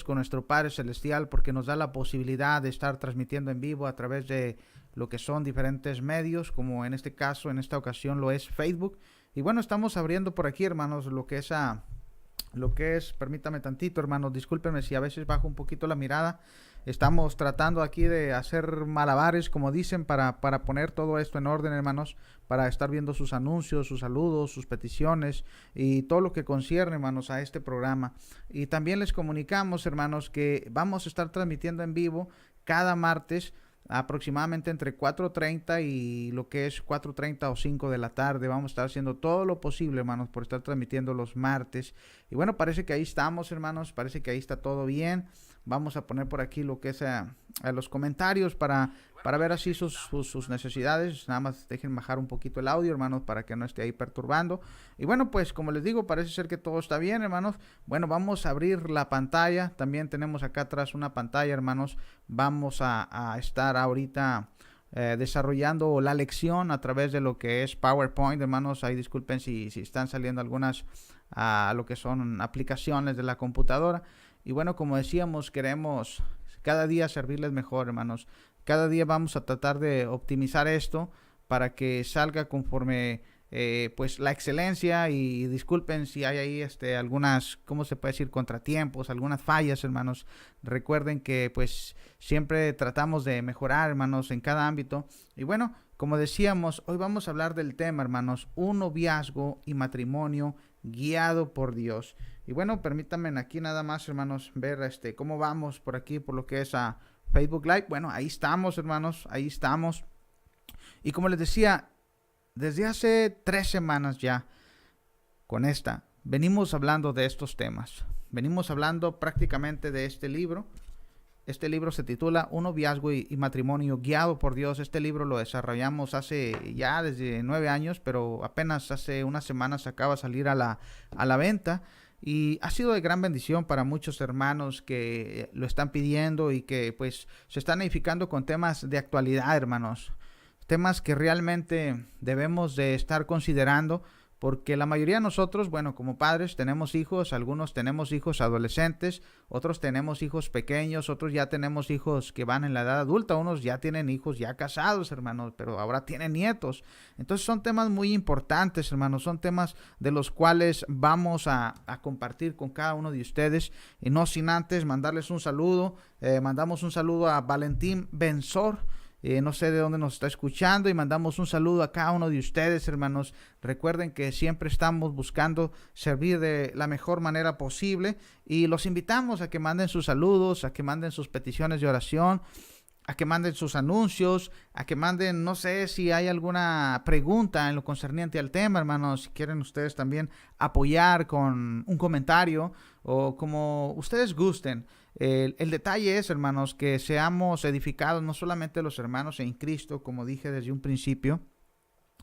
con nuestro Padre Celestial porque nos da la posibilidad de estar transmitiendo en vivo a través de lo que son diferentes medios, como en este caso, en esta ocasión lo es Facebook. Y bueno, estamos abriendo por aquí, hermanos, permítame tantito, hermanos, discúlpenme si a veces bajo un poquito la mirada. Estamos tratando aquí de hacer malabares, como dicen, para poner todo esto en orden, hermanos, para estar viendo sus anuncios, sus saludos, sus peticiones y todo lo que concierne, hermanos, a este programa. Y también les comunicamos, hermanos, que vamos a estar transmitiendo en vivo cada martes aproximadamente entre 4:30 y lo que es 4:30 o 5 de la tarde. Vamos a estar haciendo todo lo posible, hermanos, por estar transmitiendo los martes. Y bueno, parece que ahí estamos, hermanos, parece que ahí está todo bien. Vamos a poner por aquí lo que es a los comentarios para ver así sus necesidades. Nada más dejen bajar un poquito el audio, hermanos, para que no esté ahí perturbando. Y bueno, pues como les digo, parece ser que todo está bien, hermanos. Bueno, vamos a abrir la pantalla. También tenemos acá atrás una pantalla, hermanos. Vamos a estar ahorita desarrollando la lección a través de lo que es PowerPoint, hermanos. Ahí disculpen si están saliendo algunas lo que son aplicaciones de la computadora. Y bueno, como decíamos, queremos cada día servirles mejor, hermanos. Cada día vamos a tratar de optimizar esto para que salga conforme pues la excelencia. Y disculpen si hay ahí algunas, ¿cómo se puede decir? Contratiempos, algunas fallas, hermanos. Recuerden que pues siempre tratamos de mejorar, hermanos, en cada ámbito. Y bueno, como decíamos, hoy vamos a hablar del tema, hermanos, un noviazgo y matrimonio guiado por Dios. Y bueno, permítanme aquí nada más, hermanos, ver cómo vamos por aquí, por lo que es a Facebook Live. Bueno, ahí estamos, hermanos, ahí estamos. Y como les decía, desde hace 3 semanas ya, venimos hablando de estos temas. Venimos hablando prácticamente de este libro. Este libro se titula Un noviazgo y matrimonio guiado por Dios. Este libro lo desarrollamos hace ya desde 9 años, pero apenas hace unas semanas acaba de salir a la venta. Y ha sido de gran bendición para muchos hermanos que lo están pidiendo y que pues se están edificando con temas de actualidad, hermanos. Temas que realmente debemos de estar considerando, porque la mayoría de nosotros, bueno, como padres tenemos hijos, algunos tenemos hijos adolescentes, otros tenemos hijos pequeños, otros ya tenemos hijos que van en la edad adulta, unos ya tienen hijos ya casados, hermanos, pero ahora tienen nietos. Entonces son temas muy importantes, hermanos, son temas de los cuales vamos a compartir con cada uno de ustedes. Y no sin antes mandarles un saludo. Mandamos un saludo a Valentín Benzor. No sé de dónde nos está escuchando, y mandamos un saludo a cada uno de ustedes, hermanos. Recuerden que siempre estamos buscando servir de la mejor manera posible, y los invitamos a que manden sus saludos, a que manden sus peticiones de oración, a que manden sus anuncios, a que manden, no sé si hay alguna pregunta en lo concerniente al tema, hermanos. Si quieren ustedes también apoyar con un comentario o como ustedes gusten. El detalle es, hermanos, que seamos edificados no solamente los hermanos en Cristo, como dije desde un principio.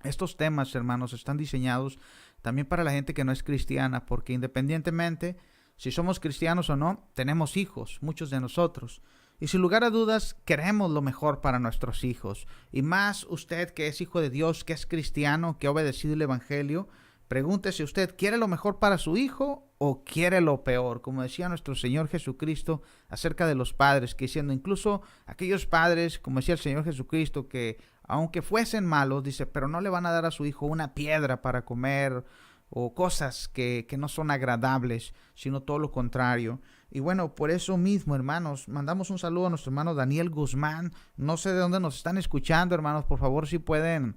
Estos temas, hermanos, están diseñados también para la gente que no es cristiana, porque independientemente si somos cristianos o no, tenemos hijos, muchos de nosotros. Y sin lugar a dudas, queremos lo mejor para nuestros hijos. Y más usted que es hijo de Dios, que es cristiano, que ha obedecido el Evangelio, pregúntese usted, ¿quiere lo mejor para su hijo o quiere lo peor? Como decía nuestro Señor Jesucristo acerca de los padres, que diciendo incluso aquellos padres, como decía el Señor Jesucristo, que aunque fuesen malos, dice, pero no le van a dar a su hijo una piedra para comer o cosas que no son agradables, sino todo lo contrario. Y bueno, por eso mismo, hermanos, mandamos un saludo a nuestro hermano Daniel Guzmán. No sé de dónde nos están escuchando, hermanos, por favor, si pueden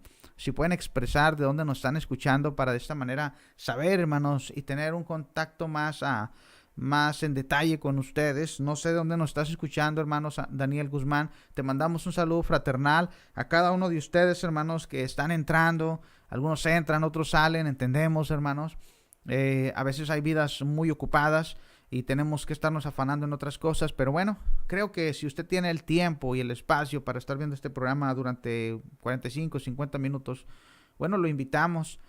expresar de dónde nos están escuchando para de esta manera saber, hermanos, y tener un contacto más en detalle con ustedes. No sé de dónde nos estás escuchando, hermanos Daniel Guzmán. Te mandamos un saludo fraternal a cada uno de ustedes, hermanos, que están entrando. Algunos entran, otros salen, entendemos, hermanos. A veces hay vidas muy ocupadas y tenemos que estarnos afanando en otras cosas, pero bueno, creo que si usted tiene el tiempo y el espacio para estar viendo este programa durante 45, 50 minutos, bueno, lo invitamos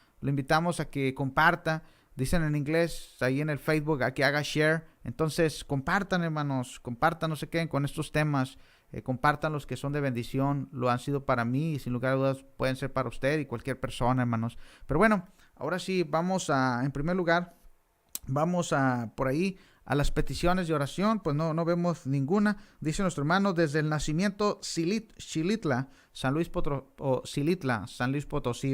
a que comparta. Dicen en inglés, ahí en el Facebook, a que haga share. Entonces, compartan, hermanos, compartan, no se queden con estos temas. Compartan los que son de bendición, lo han sido para mí y sin lugar a dudas pueden ser para usted y cualquier persona, hermanos. Pero bueno, ahora sí, en primer lugar, vamos por ahí a las peticiones de oración, pues no vemos ninguna. Dice nuestro hermano, desde el nacimiento Xilitla, San Luis Potosí,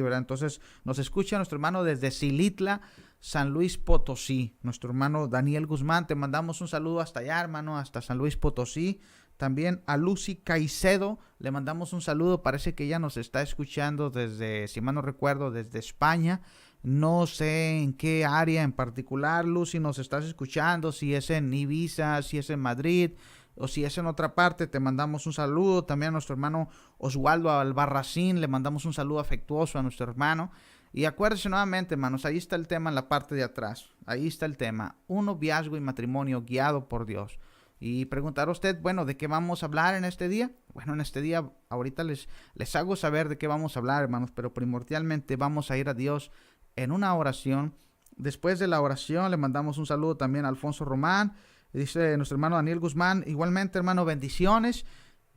¿verdad? Entonces nos escucha nuestro hermano desde Xilitla, San Luis Potosí. Nuestro hermano Daniel Guzmán, te mandamos un saludo hasta allá, hermano, hasta San Luis Potosí. También a Lucy Caicedo le mandamos un saludo, parece que ella nos está escuchando desde, si mal no recuerdo, desde España. No sé en qué área en particular, Lucy, nos estás escuchando, si es en Ibiza, si es en Madrid o si es en otra parte. Te mandamos un saludo. También a nuestro hermano Oswaldo Albarracín le mandamos un saludo afectuoso a nuestro hermano. Y acuérdense nuevamente, hermanos, ahí está el tema en la parte de atrás. Ahí está el tema, un noviazgo y matrimonio guiado por Dios. Y preguntará usted, bueno, ¿de qué vamos a hablar en este día? Bueno, en este día ahorita les hago saber de qué vamos a hablar, hermanos, pero primordialmente vamos a ir a Dios en una oración. Después de la oración le mandamos un saludo también a Alfonso Román. Dice nuestro hermano Daniel Guzmán, igualmente, hermano, bendiciones.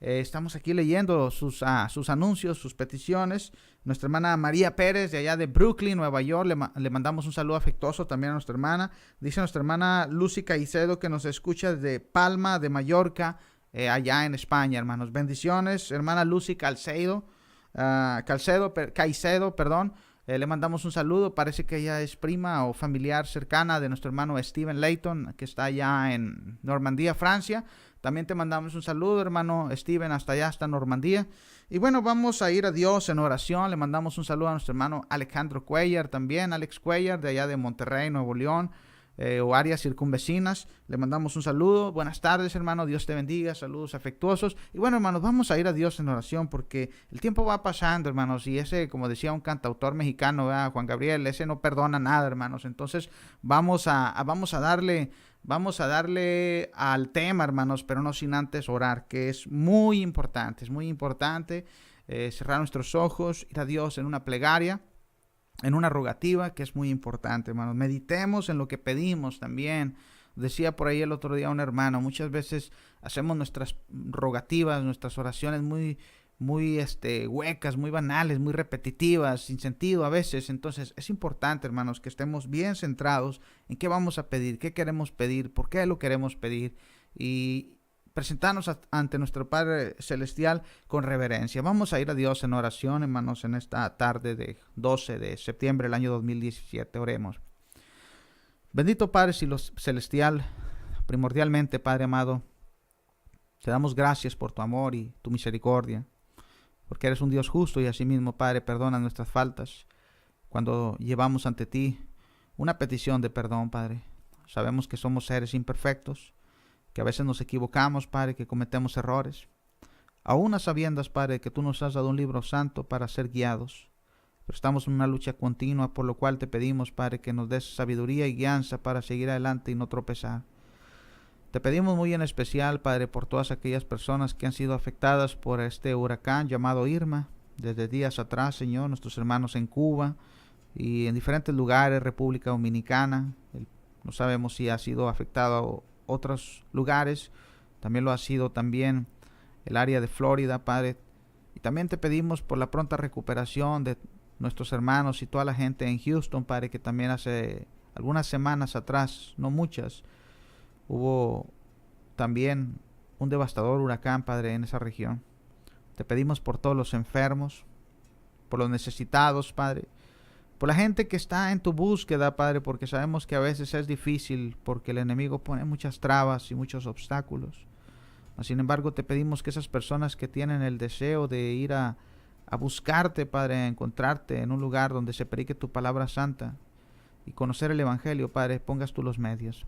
Estamos aquí leyendo sus anuncios, sus peticiones. Nuestra hermana María Pérez, de allá de Brooklyn, Nueva York, le mandamos un saludo afectuoso también a nuestra hermana. Dice nuestra hermana Lucy Caicedo, que nos escucha desde Palma de Mallorca, allá en España, hermanos. Bendiciones, hermana Lucy Caicedo, perdón. Le mandamos un saludo. Parece que ella es prima o familiar cercana de nuestro hermano Steven Layton, que está allá en Normandía, Francia. También te mandamos un saludo, hermano Steven, hasta allá, hasta Normandía. Y bueno, vamos a ir a Dios en oración. Le mandamos un saludo a nuestro hermano Alejandro Cuellar, también Alex Cuellar, de allá de Monterrey, Nuevo León, o áreas circunvecinas. Le mandamos un saludo. Buenas tardes, hermano. Dios te bendiga. Saludos afectuosos. Y bueno, hermanos, vamos a ir a Dios en oración porque el tiempo va pasando, hermanos. Y ese, como decía un cantautor mexicano, ¿verdad? Juan Gabriel, ese no perdona nada, hermanos. Entonces vamos a darle al tema, hermanos, pero no sin antes orar, que es muy importante. Es muy importante cerrar nuestros ojos, ir a Dios en una plegaria, en una rogativa, que es muy importante, hermanos. Meditemos en lo que pedimos también. Decía por ahí el otro día un hermano, muchas veces hacemos nuestras rogativas, nuestras oraciones muy huecas, muy banales, muy repetitivas, sin sentido a veces. Entonces es importante, hermanos, que estemos bien centrados en qué vamos a pedir, qué queremos pedir, por qué lo queremos pedir, y presentarnos ante nuestro Padre Celestial con reverencia. Vamos a ir a Dios en oración, hermanos, en esta tarde de 12 de septiembre del año 2017. Oremos. Bendito Padre Celestial, primordialmente, Padre amado, te damos gracias por tu amor y tu misericordia, porque eres un Dios justo y asimismo, Padre, perdona nuestras faltas cuando llevamos ante ti una petición de perdón, Padre. Sabemos que somos seres imperfectos, que a veces nos equivocamos, Padre, que cometemos errores. Aún a sabiendas, Padre, que tú nos has dado un libro santo para ser guiados, pero estamos en una lucha continua, por lo cual te pedimos, Padre, que nos des sabiduría y guianza para seguir adelante y no tropezar. Te pedimos muy en especial, Padre, por todas aquellas personas que han sido afectadas por este huracán llamado Irma, desde días atrás, Señor, nuestros hermanos en Cuba y en diferentes lugares, República Dominicana. No sabemos si ha sido afectado a otros lugares, también lo ha sido también el área de Florida, Padre. Y también te pedimos por la pronta recuperación de nuestros hermanos y toda la gente en Houston, Padre, que también hace algunas semanas atrás, no muchas, hubo también un devastador huracán, Padre, en esa región. Te pedimos por todos los enfermos, por los necesitados, Padre, por la gente que está en tu búsqueda, Padre, porque sabemos que a veces es difícil, porque el enemigo pone muchas trabas y muchos obstáculos. Sin embargo, te pedimos que esas personas que tienen el deseo de ir a buscarte, Padre, a encontrarte en un lugar donde se predique tu palabra santa y conocer el Evangelio, Padre, pongas tú los medios.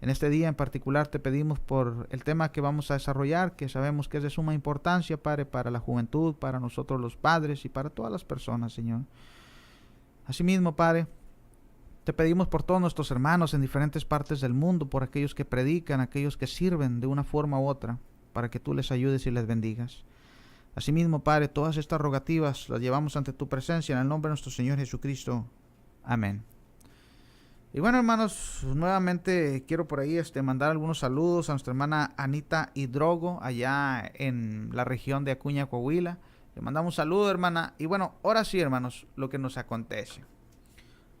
En este día en particular te pedimos por el tema que vamos a desarrollar, que sabemos que es de suma importancia, Padre, para la juventud, para nosotros los padres y para todas las personas, Señor. Asimismo, Padre, te pedimos por todos nuestros hermanos en diferentes partes del mundo, por aquellos que predican, aquellos que sirven de una forma u otra, para que tú les ayudes y les bendigas. Asimismo, Padre, todas estas rogativas las llevamos ante tu presencia en el nombre de nuestro Señor Jesucristo. Amén. Y bueno, hermanos, nuevamente quiero por ahí mandar algunos saludos a nuestra hermana Anita Hidrogo, allá en la región de Acuña, Coahuila. Le mandamos un saludo, hermana. Y bueno, ahora sí, hermanos, lo que nos acontece.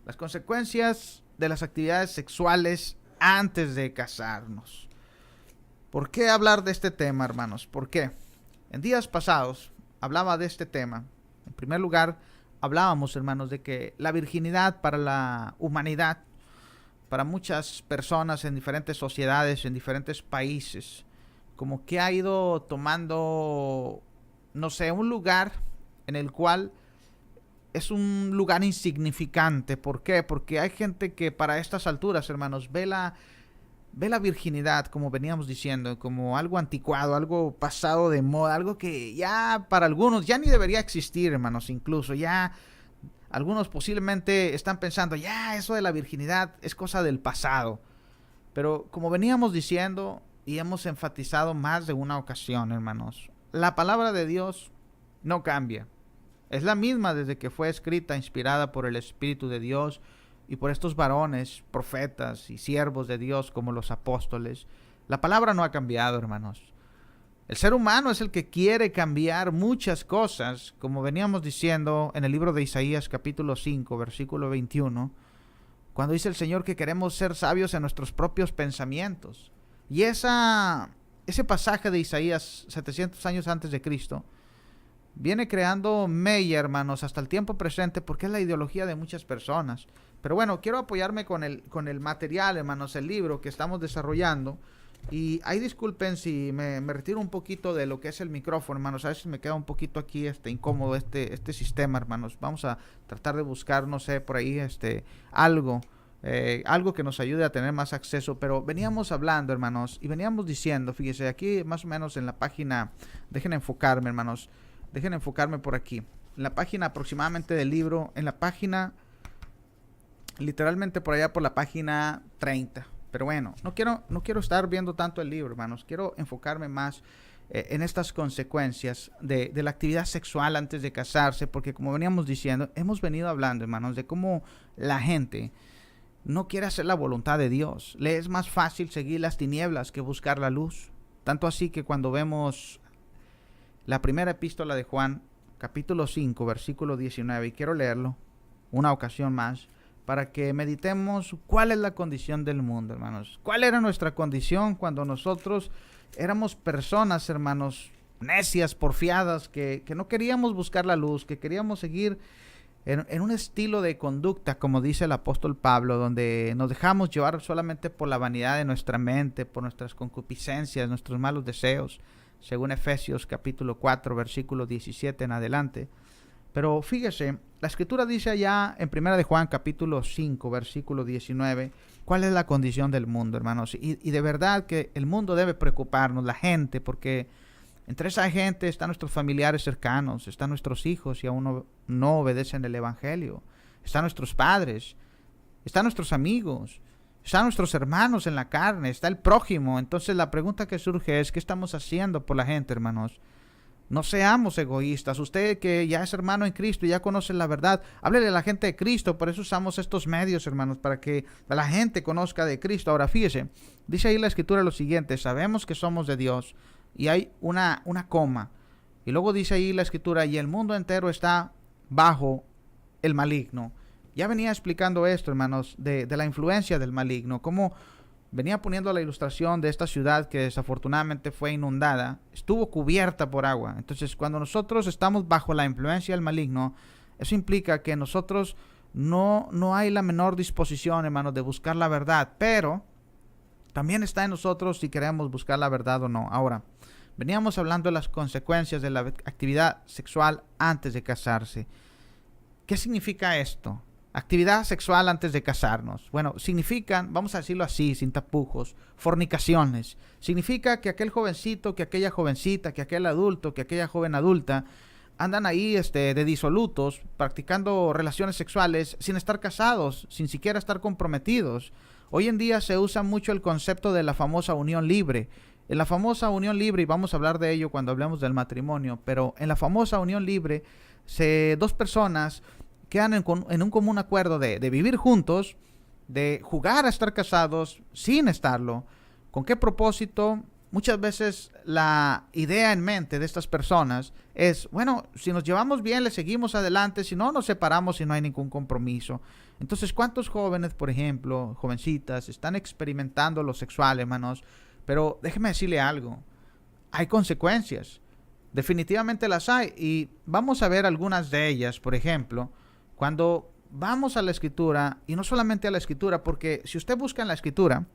Las consecuencias de las actividades sexuales antes de casarnos. ¿Por qué hablar de este tema, hermanos? ¿Por qué? En días pasados hablaba de este tema. En primer lugar, hablábamos, hermanos, de que la virginidad para la humanidad, para muchas personas en diferentes sociedades, en diferentes países, como que ha ido tomando, no sé, un lugar en el cual es un lugar insignificante. ¿Por qué? Porque hay gente que para estas alturas, hermanos, ve la virginidad, como veníamos diciendo, como algo anticuado, algo pasado de moda, algo que ya para algunos ya ni debería existir, hermanos. Incluso ya algunos posiblemente están pensando, ya eso de la virginidad es cosa del pasado. Pero como veníamos diciendo y hemos enfatizado más de una ocasión, hermanos, la palabra de Dios no cambia. Es la misma desde que fue escrita, inspirada por el Espíritu de Dios y por estos varones, profetas y siervos de Dios como los apóstoles. La palabra no ha cambiado, hermanos. El ser humano es el que quiere cambiar muchas cosas, como veníamos diciendo en el libro de Isaías capítulo 5, versículo 21, cuando dice el Señor que queremos ser sabios en nuestros propios pensamientos. Y ese pasaje de Isaías 700 años antes de Cristo viene creando mella, hermanos, hasta el tiempo presente, porque es la ideología de muchas personas. Pero bueno, quiero apoyarme con el material, hermanos, el libro que estamos desarrollando. Y ahí disculpen si me retiro un poquito de lo que es el micrófono, hermanos. A veces me queda un poquito aquí incómodo este sistema, hermanos. Vamos a tratar de buscar, no sé, por ahí algo que nos ayude a tener más acceso. Pero veníamos hablando, hermanos, y veníamos diciendo, fíjese, aquí más o menos en la página, dejen enfocarme, hermanos, dejen enfocarme por aquí. En la página aproximadamente del libro, en la página, literalmente por allá por la página 30. Pero bueno, no quiero estar viendo tanto el libro, hermanos. Quiero enfocarme más en estas consecuencias de la actividad sexual antes de casarse, porque como veníamos diciendo, hemos venido hablando, hermanos, de cómo la gente no quiere hacer la voluntad de Dios. Le es más fácil seguir las tinieblas que buscar la luz. Tanto así que cuando vemos la primera epístola de Juan, capítulo 5, versículo 19, y quiero leerlo una ocasión más, para que meditemos cuál es la condición del mundo, hermanos. ¿Cuál era nuestra condición cuando nosotros éramos personas, hermanos, necias, porfiadas, que no queríamos buscar la luz, que queríamos seguir en un estilo de conducta, como dice el apóstol Pablo, donde nos dejamos llevar solamente por la vanidad de nuestra mente, por nuestras concupiscencias, nuestros malos deseos, según Efesios capítulo 4, versículo 17 en adelante? Pero fíjese, la escritura dice allá en primera de Juan capítulo 5, versículo 19, cuál es la condición del mundo, hermanos. Y de verdad que el mundo debe preocuparnos, la gente, porque entre esa gente están nuestros familiares cercanos, están nuestros hijos y aún no obedecen el evangelio, están nuestros padres, están nuestros amigos, están nuestros hermanos en la carne, está el prójimo. Entonces la pregunta que surge es, ¿qué estamos haciendo por la gente, hermanos? No seamos egoístas. Usted que ya es hermano en Cristo y ya conoce la verdad, háblele a la gente de Cristo. Por eso usamos estos medios, hermanos, para que la gente conozca de Cristo. Ahora fíjese, dice ahí la escritura lo siguiente: sabemos que somos de Dios, y hay una coma, y luego dice ahí la escritura, y el mundo entero está bajo el maligno. Ya venía explicando esto, hermanos, de la influencia del maligno, cómo venía poniendo la ilustración de esta ciudad que desafortunadamente fue inundada, estuvo cubierta por agua. Entonces, cuando nosotros estamos bajo la influencia del maligno, eso implica que nosotros no hay la menor disposición, hermanos, de buscar la verdad, pero también está en nosotros si queremos buscar la verdad o no. Ahora, veníamos hablando de las consecuencias de la actividad sexual antes de casarse. ¿Qué significa esto? Actividad sexual antes de casarnos. Bueno, significan, vamos a decirlo así, sin tapujos, fornicaciones. Significa que aquel jovencito, que aquella jovencita, que aquel adulto, que aquella joven adulta andan ahí de disolutos, practicando relaciones sexuales sin estar casados, sin siquiera estar comprometidos. Hoy en día se usa mucho el concepto de la famosa unión libre. En la famosa unión libre, y vamos a hablar de ello cuando hablemos del matrimonio, pero en la famosa unión libre, dos personas quedan en un común acuerdo de vivir juntos, de jugar a estar casados sin estarlo. ¿Con qué propósito? muchas veces la idea en mente de estas personas es, bueno, si nos llevamos bien, le seguimos adelante, si no, nos separamos y no hay ningún compromiso. Entonces, ¿cuántos jóvenes, por ejemplo, jovencitas, están experimentando lo sexual, hermanos? Pero déjeme decirle algo, hay consecuencias. Definitivamente las hay. Y vamos a ver algunas de ellas, por ejemplo, cuando vamos a la Escritura, y no solamente a la Escritura, porque si usted busca en la Escritura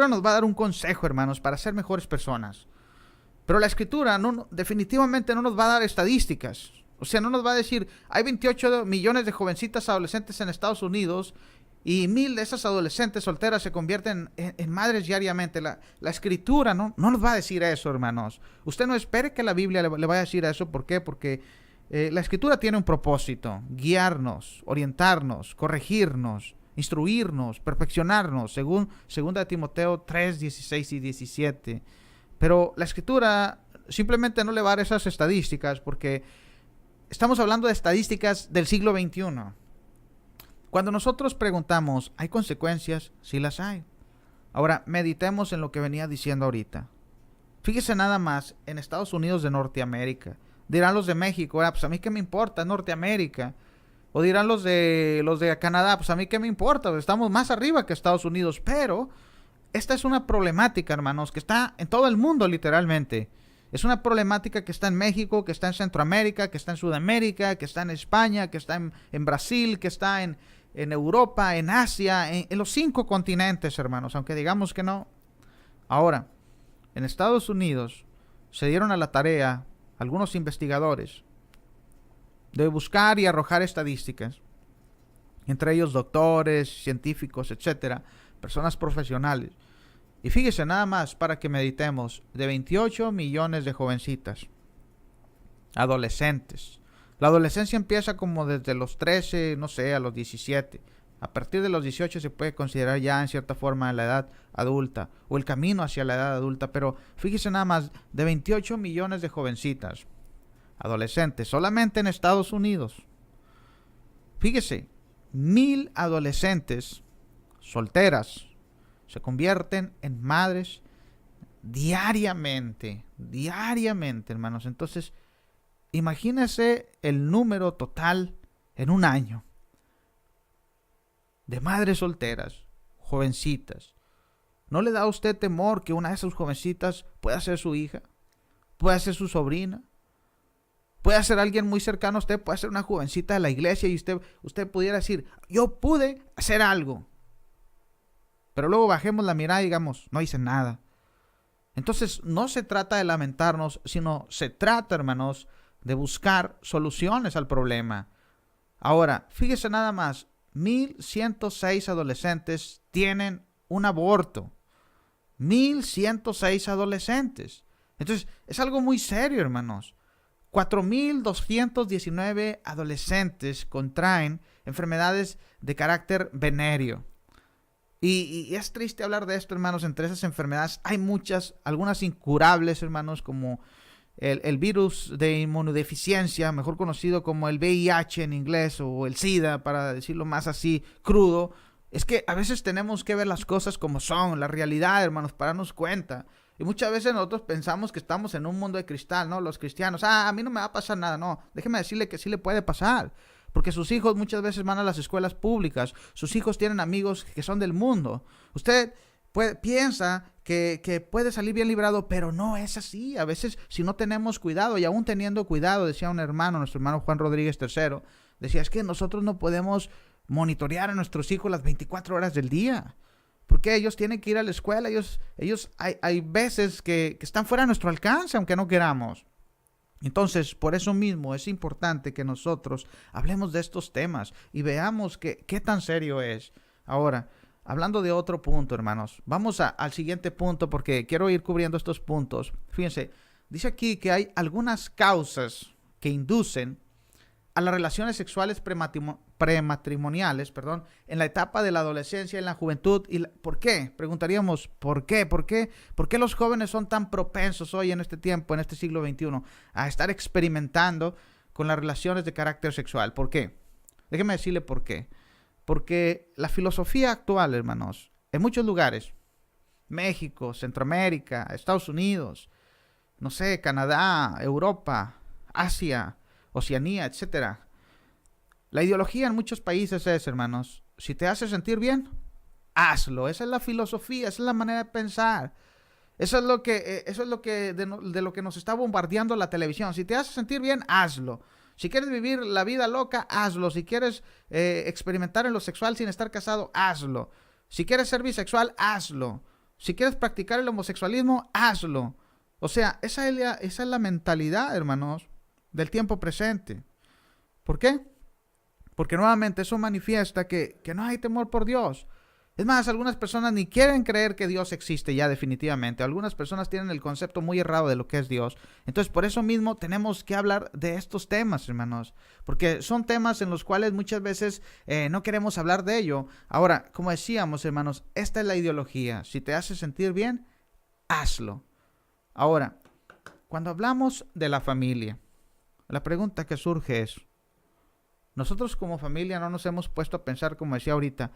nos va a dar un consejo, hermanos, para ser mejores personas. Pero la Escritura definitivamente no nos va a dar estadísticas. O sea, no nos va a decir, hay 28 millones de jovencitas adolescentes en Estados Unidos y 1,000 de esas adolescentes solteras se convierten en madres diariamente. La Escritura no nos va a decir eso, hermanos. Usted no espere que la Biblia le vaya a decir eso. ¿Por qué? Porque la Escritura tiene un propósito: guiarnos, orientarnos, corregirnos, instruirnos, perfeccionarnos, según 2 Timoteo 3, 16 y 17. Pero la Escritura simplemente no le va a dar esas estadísticas, porque estamos hablando de estadísticas del siglo XXI. Cuando nosotros preguntamos, ¿hay consecuencias? Sí las hay. Ahora, meditemos en lo que venía diciendo ahorita. Fíjese nada más, en Estados Unidos de Norteamérica. Dirán los de México, pues a mí qué me importa, Norteamérica. O dirán los de Canadá, pues a mí qué me importa, pues estamos más arriba que Estados Unidos. Pero esta es una problemática, hermanos, que está en todo el mundo literalmente. Es una problemática que está en México, que está en Centroamérica, que está en Sudamérica, que está en España, que está en Brasil, que está en Europa, en Asia, en los 5 continentes, hermanos, aunque digamos que no. Ahora, en Estados Unidos se dieron a la tarea algunos investigadores de buscar y arrojar estadísticas, entre ellos doctores, científicos, etcétera, personas profesionales. Y fíjese nada más, para que meditemos, de 28 millones de jovencitas, adolescentes. La adolescencia empieza como desde los 13, no sé, a los 17. A partir de los 18 se puede considerar ya en cierta forma la edad adulta o el camino hacia la edad adulta. Pero fíjese nada más, de 28 millones de jovencitas, adolescentes, solamente en Estados Unidos. Fíjese, 1,000 adolescentes solteras se convierten en madres diariamente, hermanos. Entonces, imagínese el número total en un año de madres solteras, jovencitas. ¿No le da a usted temor que una de esas jovencitas pueda ser su hija? ¿Pueda ser su sobrina? Puede ser alguien muy cercano a usted, puede ser una jovencita de la iglesia y usted pudiera decir, yo pude hacer algo. Pero luego bajemos la mirada y digamos, no hice nada. Entonces no se trata de lamentarnos, sino se trata, hermanos, de buscar soluciones al problema. Ahora, fíjese nada más, 1,106 adolescentes tienen un aborto. 1,106 adolescentes. Entonces, es algo muy serio, hermanos. 4,219 adolescentes contraen enfermedades de carácter venéreo. Y es triste hablar de esto, hermanos. Entre esas enfermedades hay muchas, algunas incurables, hermanos, como el virus de inmunodeficiencia, mejor conocido como el VIH en inglés, o el SIDA, para decirlo más así, crudo. Es que a veces tenemos que ver las cosas como son, la realidad, hermanos, para darnos cuenta. Y muchas veces nosotros pensamos que estamos en un mundo de cristal, ¿no? Los cristianos, a mí no me va a pasar nada. No, déjeme decirle que sí le puede pasar. Porque sus hijos muchas veces van a las escuelas públicas. Sus hijos tienen amigos que son del mundo. Usted piensa que puede salir bien librado, pero no es así. A veces, si no tenemos cuidado, y aún teniendo cuidado, decía un hermano, nuestro hermano Juan Rodríguez III, decía, es que nosotros no podemos monitorear a nuestros hijos las 24 horas del día. Porque ellos tienen que ir a la escuela, ellos hay veces que están fuera de nuestro alcance, aunque no queramos. Entonces, por eso mismo es importante que nosotros hablemos de estos temas y veamos qué tan serio es. Ahora, hablando de otro punto, hermanos, vamos al siguiente punto porque quiero ir cubriendo estos puntos. Fíjense, dice aquí que hay algunas causas que inducen a las relaciones sexuales prematrimoniales, en la etapa de la adolescencia y en la juventud. ¿Por qué? Preguntaríamos, ¿por qué? ¿Por qué los jóvenes son tan propensos hoy en este tiempo, en este siglo XXI, a estar experimentando con las relaciones de carácter sexual? ¿Por qué? Déjeme decirle por qué. Porque la filosofía actual, hermanos, en muchos lugares, México, Centroamérica, Estados Unidos, no sé, Canadá, Europa, Asia, Oceanía, etcétera. La ideología en muchos países es, hermanos, si te hace sentir bien, hazlo. Esa es la filosofía, esa es la manera de pensar. Eso es lo que de lo que nos está bombardeando la televisión. Si te hace sentir bien, hazlo. Si quieres vivir la vida loca, hazlo. Si quieres experimentar en lo sexual sin estar casado, hazlo. Si quieres ser bisexual, hazlo. Si quieres practicar el homosexualismo, hazlo. O sea, esa es la mentalidad, hermanos, del tiempo presente. ¿Por qué? Porque nuevamente eso manifiesta que no hay temor por Dios. Es más, algunas personas ni quieren creer que Dios existe ya definitivamente. Algunas personas tienen el concepto muy errado de lo que es Dios. Entonces, por eso mismo tenemos que hablar de estos temas, hermanos. Porque son temas en los cuales muchas veces no queremos hablar de ello. Ahora, como decíamos, hermanos, esta es la ideología. Si te hace sentir bien, hazlo. Ahora, cuando hablamos de la familia, la pregunta que surge es, nosotros como familia no nos hemos puesto a pensar, como decía ahorita,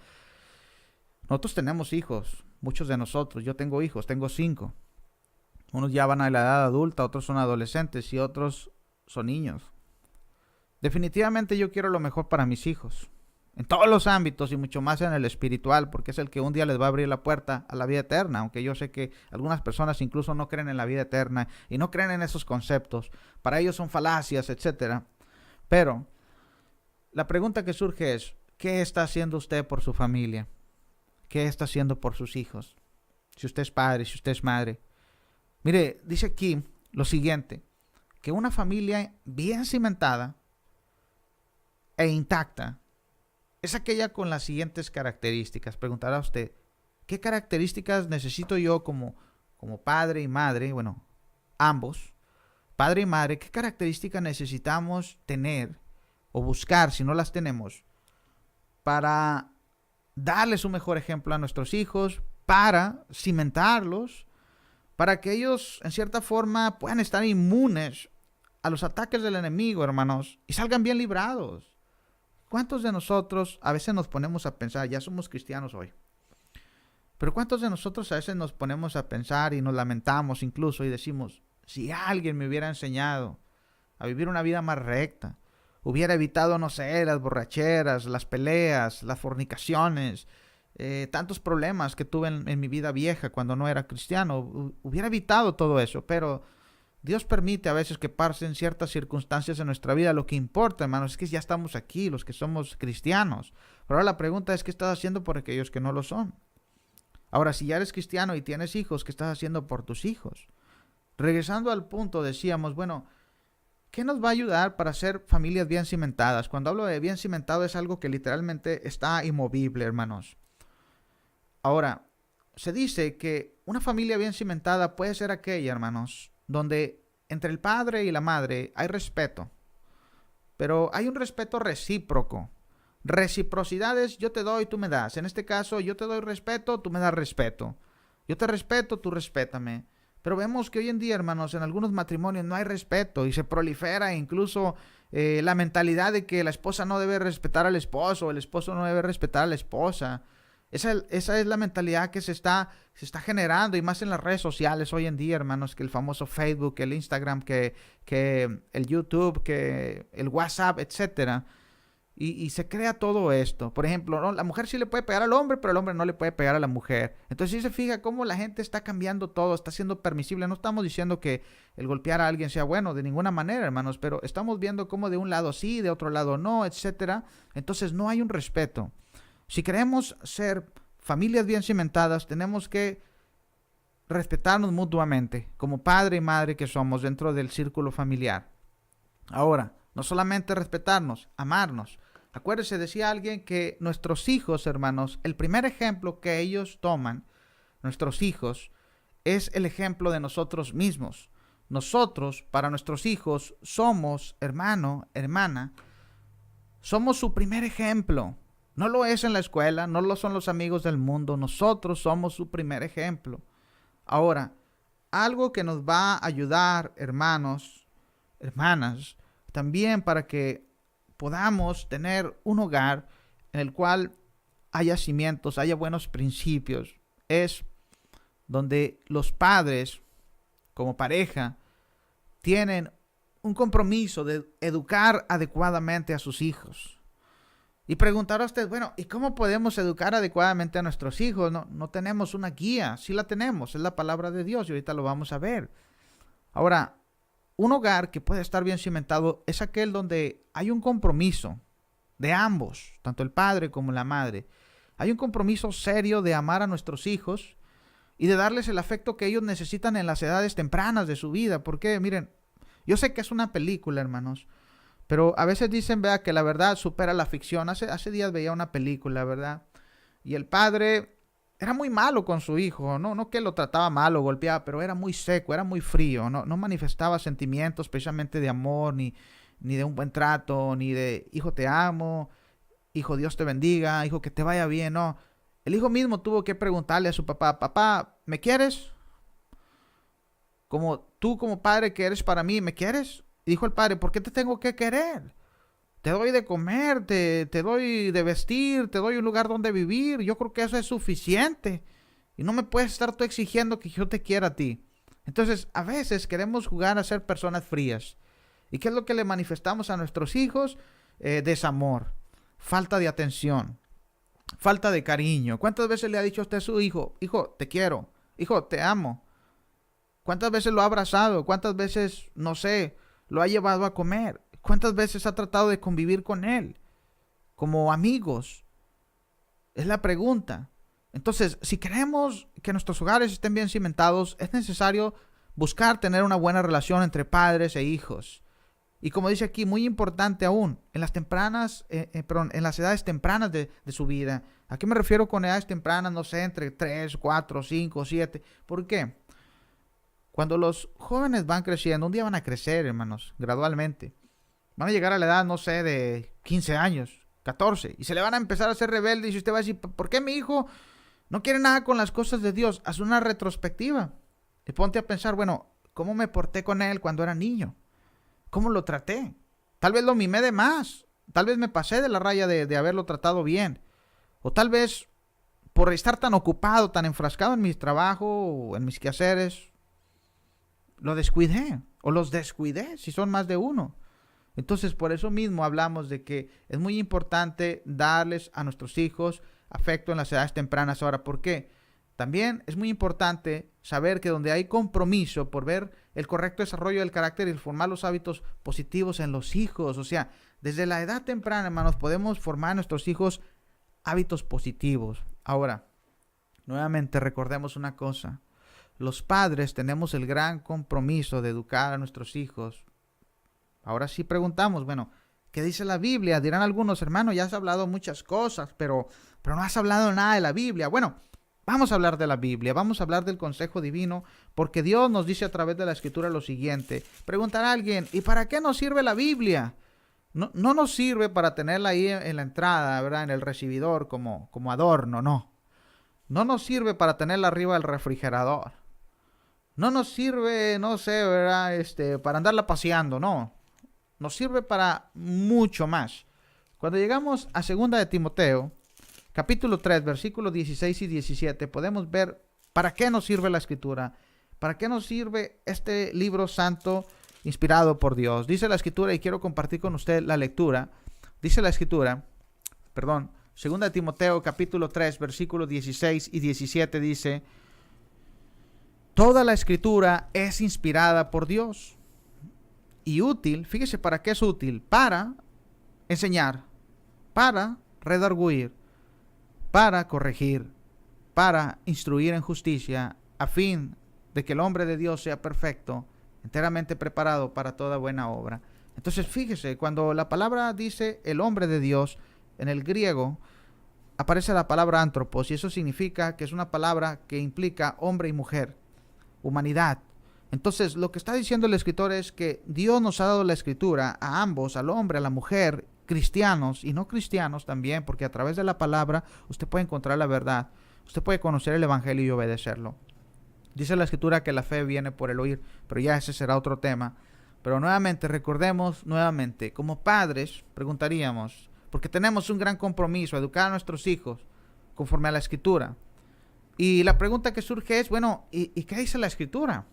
nosotros tenemos hijos, muchos de nosotros. Yo tengo hijos, tengo 5. Unos ya van a la edad adulta, otros son adolescentes y otros son niños. Definitivamente yo quiero lo mejor para mis hijos, en todos los ámbitos y mucho más en el espiritual, porque es el que un día les va a abrir la puerta a la vida eterna, aunque yo sé que algunas personas incluso no creen en la vida eterna y no creen en esos conceptos. Para ellos son falacias, etcétera. Pero la pregunta que surge es, ¿qué está haciendo usted por su familia? ¿Qué está haciendo por sus hijos? Si usted es padre, si usted es madre. Mire, dice aquí lo siguiente, que una familia bien cimentada e intacta es aquella con las siguientes características. Preguntará usted, ¿qué características necesito yo como padre y madre? Bueno, ambos, padre y madre, ¿qué características necesitamos tener o buscar, si no las tenemos, para darles un mejor ejemplo a nuestros hijos, para cimentarlos, para que ellos en cierta forma puedan estar inmunes a los ataques del enemigo, hermanos, y salgan bien librados? ¿Cuántos de nosotros a veces nos ponemos a pensar, ya somos cristianos hoy, pero cuántos de nosotros a veces nos ponemos a pensar y nos lamentamos incluso y decimos, si alguien me hubiera enseñado a vivir una vida más recta, hubiera evitado, no sé, las borracheras, las peleas, las fornicaciones, tantos problemas que tuve en mi vida vieja cuando no era cristiano, hubiera evitado todo eso, pero Dios permite a veces que pasen ciertas circunstancias en nuestra vida. Lo que importa, hermanos, es que ya estamos aquí, los que somos cristianos. Pero ahora la pregunta es, ¿qué estás haciendo por aquellos que no lo son? Ahora, si ya eres cristiano y tienes hijos, ¿qué estás haciendo por tus hijos? Regresando al punto, decíamos, bueno, ¿qué nos va a ayudar para ser familias bien cimentadas? Cuando hablo de bien cimentado es algo que literalmente está inmovible, hermanos. Ahora, se dice que una familia bien cimentada puede ser aquella, hermanos, donde entre el padre y la madre hay respeto, pero hay un respeto recíproco. Reciprocidad es yo te doy, tú me das. En este caso, yo te doy respeto, tú me das respeto. Yo te respeto, tú respétame. Pero vemos que hoy en día, hermanos, en algunos matrimonios no hay respeto y se prolifera incluso la mentalidad de que la esposa no debe respetar al esposo, el esposo no debe respetar a la esposa. Esa es la mentalidad que se está generando, y más en las redes sociales hoy en día, hermanos, que el famoso Facebook, el Instagram, que el YouTube, que el WhatsApp, etcétera. Y se crea todo esto. Por ejemplo, ¿no? La mujer sí le puede pegar al hombre, pero el hombre no le puede pegar a la mujer. Entonces sí se fija cómo la gente está cambiando todo, está siendo permisible. No estamos diciendo que el golpear a alguien sea bueno, de ninguna manera, hermanos, pero estamos viendo cómo de un lado sí, de otro lado no, etcétera. Entonces no hay un respeto. Si queremos ser familias bien cimentadas, tenemos que respetarnos mutuamente, como padre y madre que somos dentro del círculo familiar. Ahora, no solamente respetarnos, amarnos. Acuérdese, decía alguien que nuestros hijos, hermanos, el primer ejemplo que ellos toman, nuestros hijos, es el ejemplo de nosotros mismos. Nosotros, para nuestros hijos, somos, hermano, hermana, somos su primer ejemplo. No lo es en la escuela, no lo son los amigos del mundo, nosotros somos su primer ejemplo. Ahora, algo que nos va a ayudar, hermanos, hermanas, también para que podamos tener un hogar en el cual haya cimientos, haya buenos principios, es donde los padres, como pareja, tienen un compromiso de educar adecuadamente a sus hijos. Y preguntará a usted, bueno, ¿y cómo podemos educar adecuadamente a nuestros hijos? No tenemos una guía, sí la tenemos, es la palabra de Dios y ahorita lo vamos a ver. Ahora, un hogar que puede estar bien cimentado es aquel donde hay un compromiso de ambos, tanto el padre como la madre. Hay un compromiso serio de amar a nuestros hijos y de darles el afecto que ellos necesitan en las edades tempranas de su vida. Porque, miren, yo sé que es una película, hermanos, pero a veces dicen, vea, que la verdad supera la ficción. Hace días veía una película, ¿verdad? Y el padre era muy malo con su hijo, no que lo trataba mal o golpeaba, pero era muy seco, era muy frío, no manifestaba sentimientos especialmente de amor, ni de un buen trato, ni de, hijo, te amo, hijo, Dios te bendiga, hijo, que te vaya bien, no. El hijo mismo tuvo que preguntarle a su papá, papá, ¿me quieres? Como tú como padre que eres para mí, ¿me quieres? Y dijo el padre, ¿por qué te tengo que querer? Te doy de comer, te doy de vestir, te doy un lugar donde vivir. Yo creo que eso es suficiente. Y no me puedes estar tú exigiendo que yo te quiera a ti. Entonces, a veces queremos jugar a ser personas frías. ¿Y qué es lo que le manifestamos a nuestros hijos? Desamor, falta de atención, falta de cariño. ¿Cuántas veces le ha dicho a usted a su hijo, hijo, te quiero, hijo, te amo? ¿Cuántas veces lo ha abrazado? ¿Cuántas veces, no sé, lo ha llevado a comer? ¿Cuántas veces ha tratado de convivir con él como amigos? Es la pregunta. Entonces, si queremos que nuestros hogares estén bien cimentados, es necesario buscar tener una buena relación entre padres e hijos. Y como dice aquí, muy importante aún, en las en las edades tempranas de su vida. ¿A qué me refiero con edades tempranas? No sé, entre 3, 4, 5, 7. ¿Por qué? Cuando los jóvenes van creciendo, un día van a crecer, hermanos, gradualmente. Van a llegar a la edad, no sé, de 15 años, 14, y se le van a empezar a hacer rebeldes y usted va a decir, ¿por qué mi hijo no quiere nada con las cosas de Dios? Haz una retrospectiva y ponte a pensar, bueno, ¿cómo me porté con él cuando era niño? ¿Cómo lo traté? Tal vez lo mimé de más, tal vez me pasé de la raya de haberlo tratado bien, o tal vez por estar tan ocupado, tan enfrascado en mi trabajo o en mis quehaceres, lo descuidé o los descuidé si son más de uno. Entonces, por eso mismo hablamos de que es muy importante darles a nuestros hijos afecto en las edades tempranas. Ahora, ¿por qué? También es muy importante saber que donde hay compromiso por ver el correcto desarrollo del carácter y formar los hábitos positivos en los hijos. O sea, desde la edad temprana, hermanos, podemos formar a nuestros hijos hábitos positivos. Ahora, nuevamente recordemos una cosa. Los padres tenemos el gran compromiso de educar a nuestros hijos. Ahora sí preguntamos, bueno, ¿qué dice la Biblia? Dirán algunos, hermanos, ya has hablado muchas cosas, pero no has hablado nada de la Biblia. Bueno, vamos a hablar de la Biblia, vamos a hablar del consejo divino, porque Dios nos dice a través de la Escritura lo siguiente. Preguntará alguien, ¿y para qué nos sirve la Biblia? No nos sirve para tenerla ahí en la entrada, ¿verdad? En el recibidor como adorno, no. No nos sirve para tenerla arriba del refrigerador. No nos sirve, no sé, ¿verdad? Para andarla paseando, no. Nos sirve para mucho más. Cuando llegamos a 2 de Timoteo, capítulo 3, versículos 16 y 17, podemos ver para qué nos sirve la Escritura, para qué nos sirve este libro santo inspirado por Dios. Dice la Escritura, y quiero compartir con usted la lectura. Dice la Escritura, 2 de Timoteo, capítulo 3, versículos 16 y 17, dice: toda la Escritura es inspirada por Dios y útil, fíjese para qué es útil, para enseñar, para redarguir, para corregir, para instruir en justicia, a fin de que el hombre de Dios sea perfecto, enteramente preparado para toda buena obra. Entonces fíjese, cuando la palabra dice el hombre de Dios, en el griego aparece la palabra antropos, y eso significa que es una palabra que implica hombre y mujer, humanidad. Entonces, lo que está diciendo el escritor es que Dios nos ha dado la Escritura a ambos, al hombre, a la mujer, cristianos y no cristianos también, porque a través de la palabra usted puede encontrar la verdad, usted puede conocer el Evangelio y obedecerlo. Dice la Escritura que la fe viene por el oír, pero ya ese será otro tema. Pero nuevamente, recordemos nuevamente, como padres, preguntaríamos, porque tenemos un gran compromiso, educar a nuestros hijos conforme a la Escritura. Y la pregunta que surge es, bueno, ¿y qué dice la Escritura?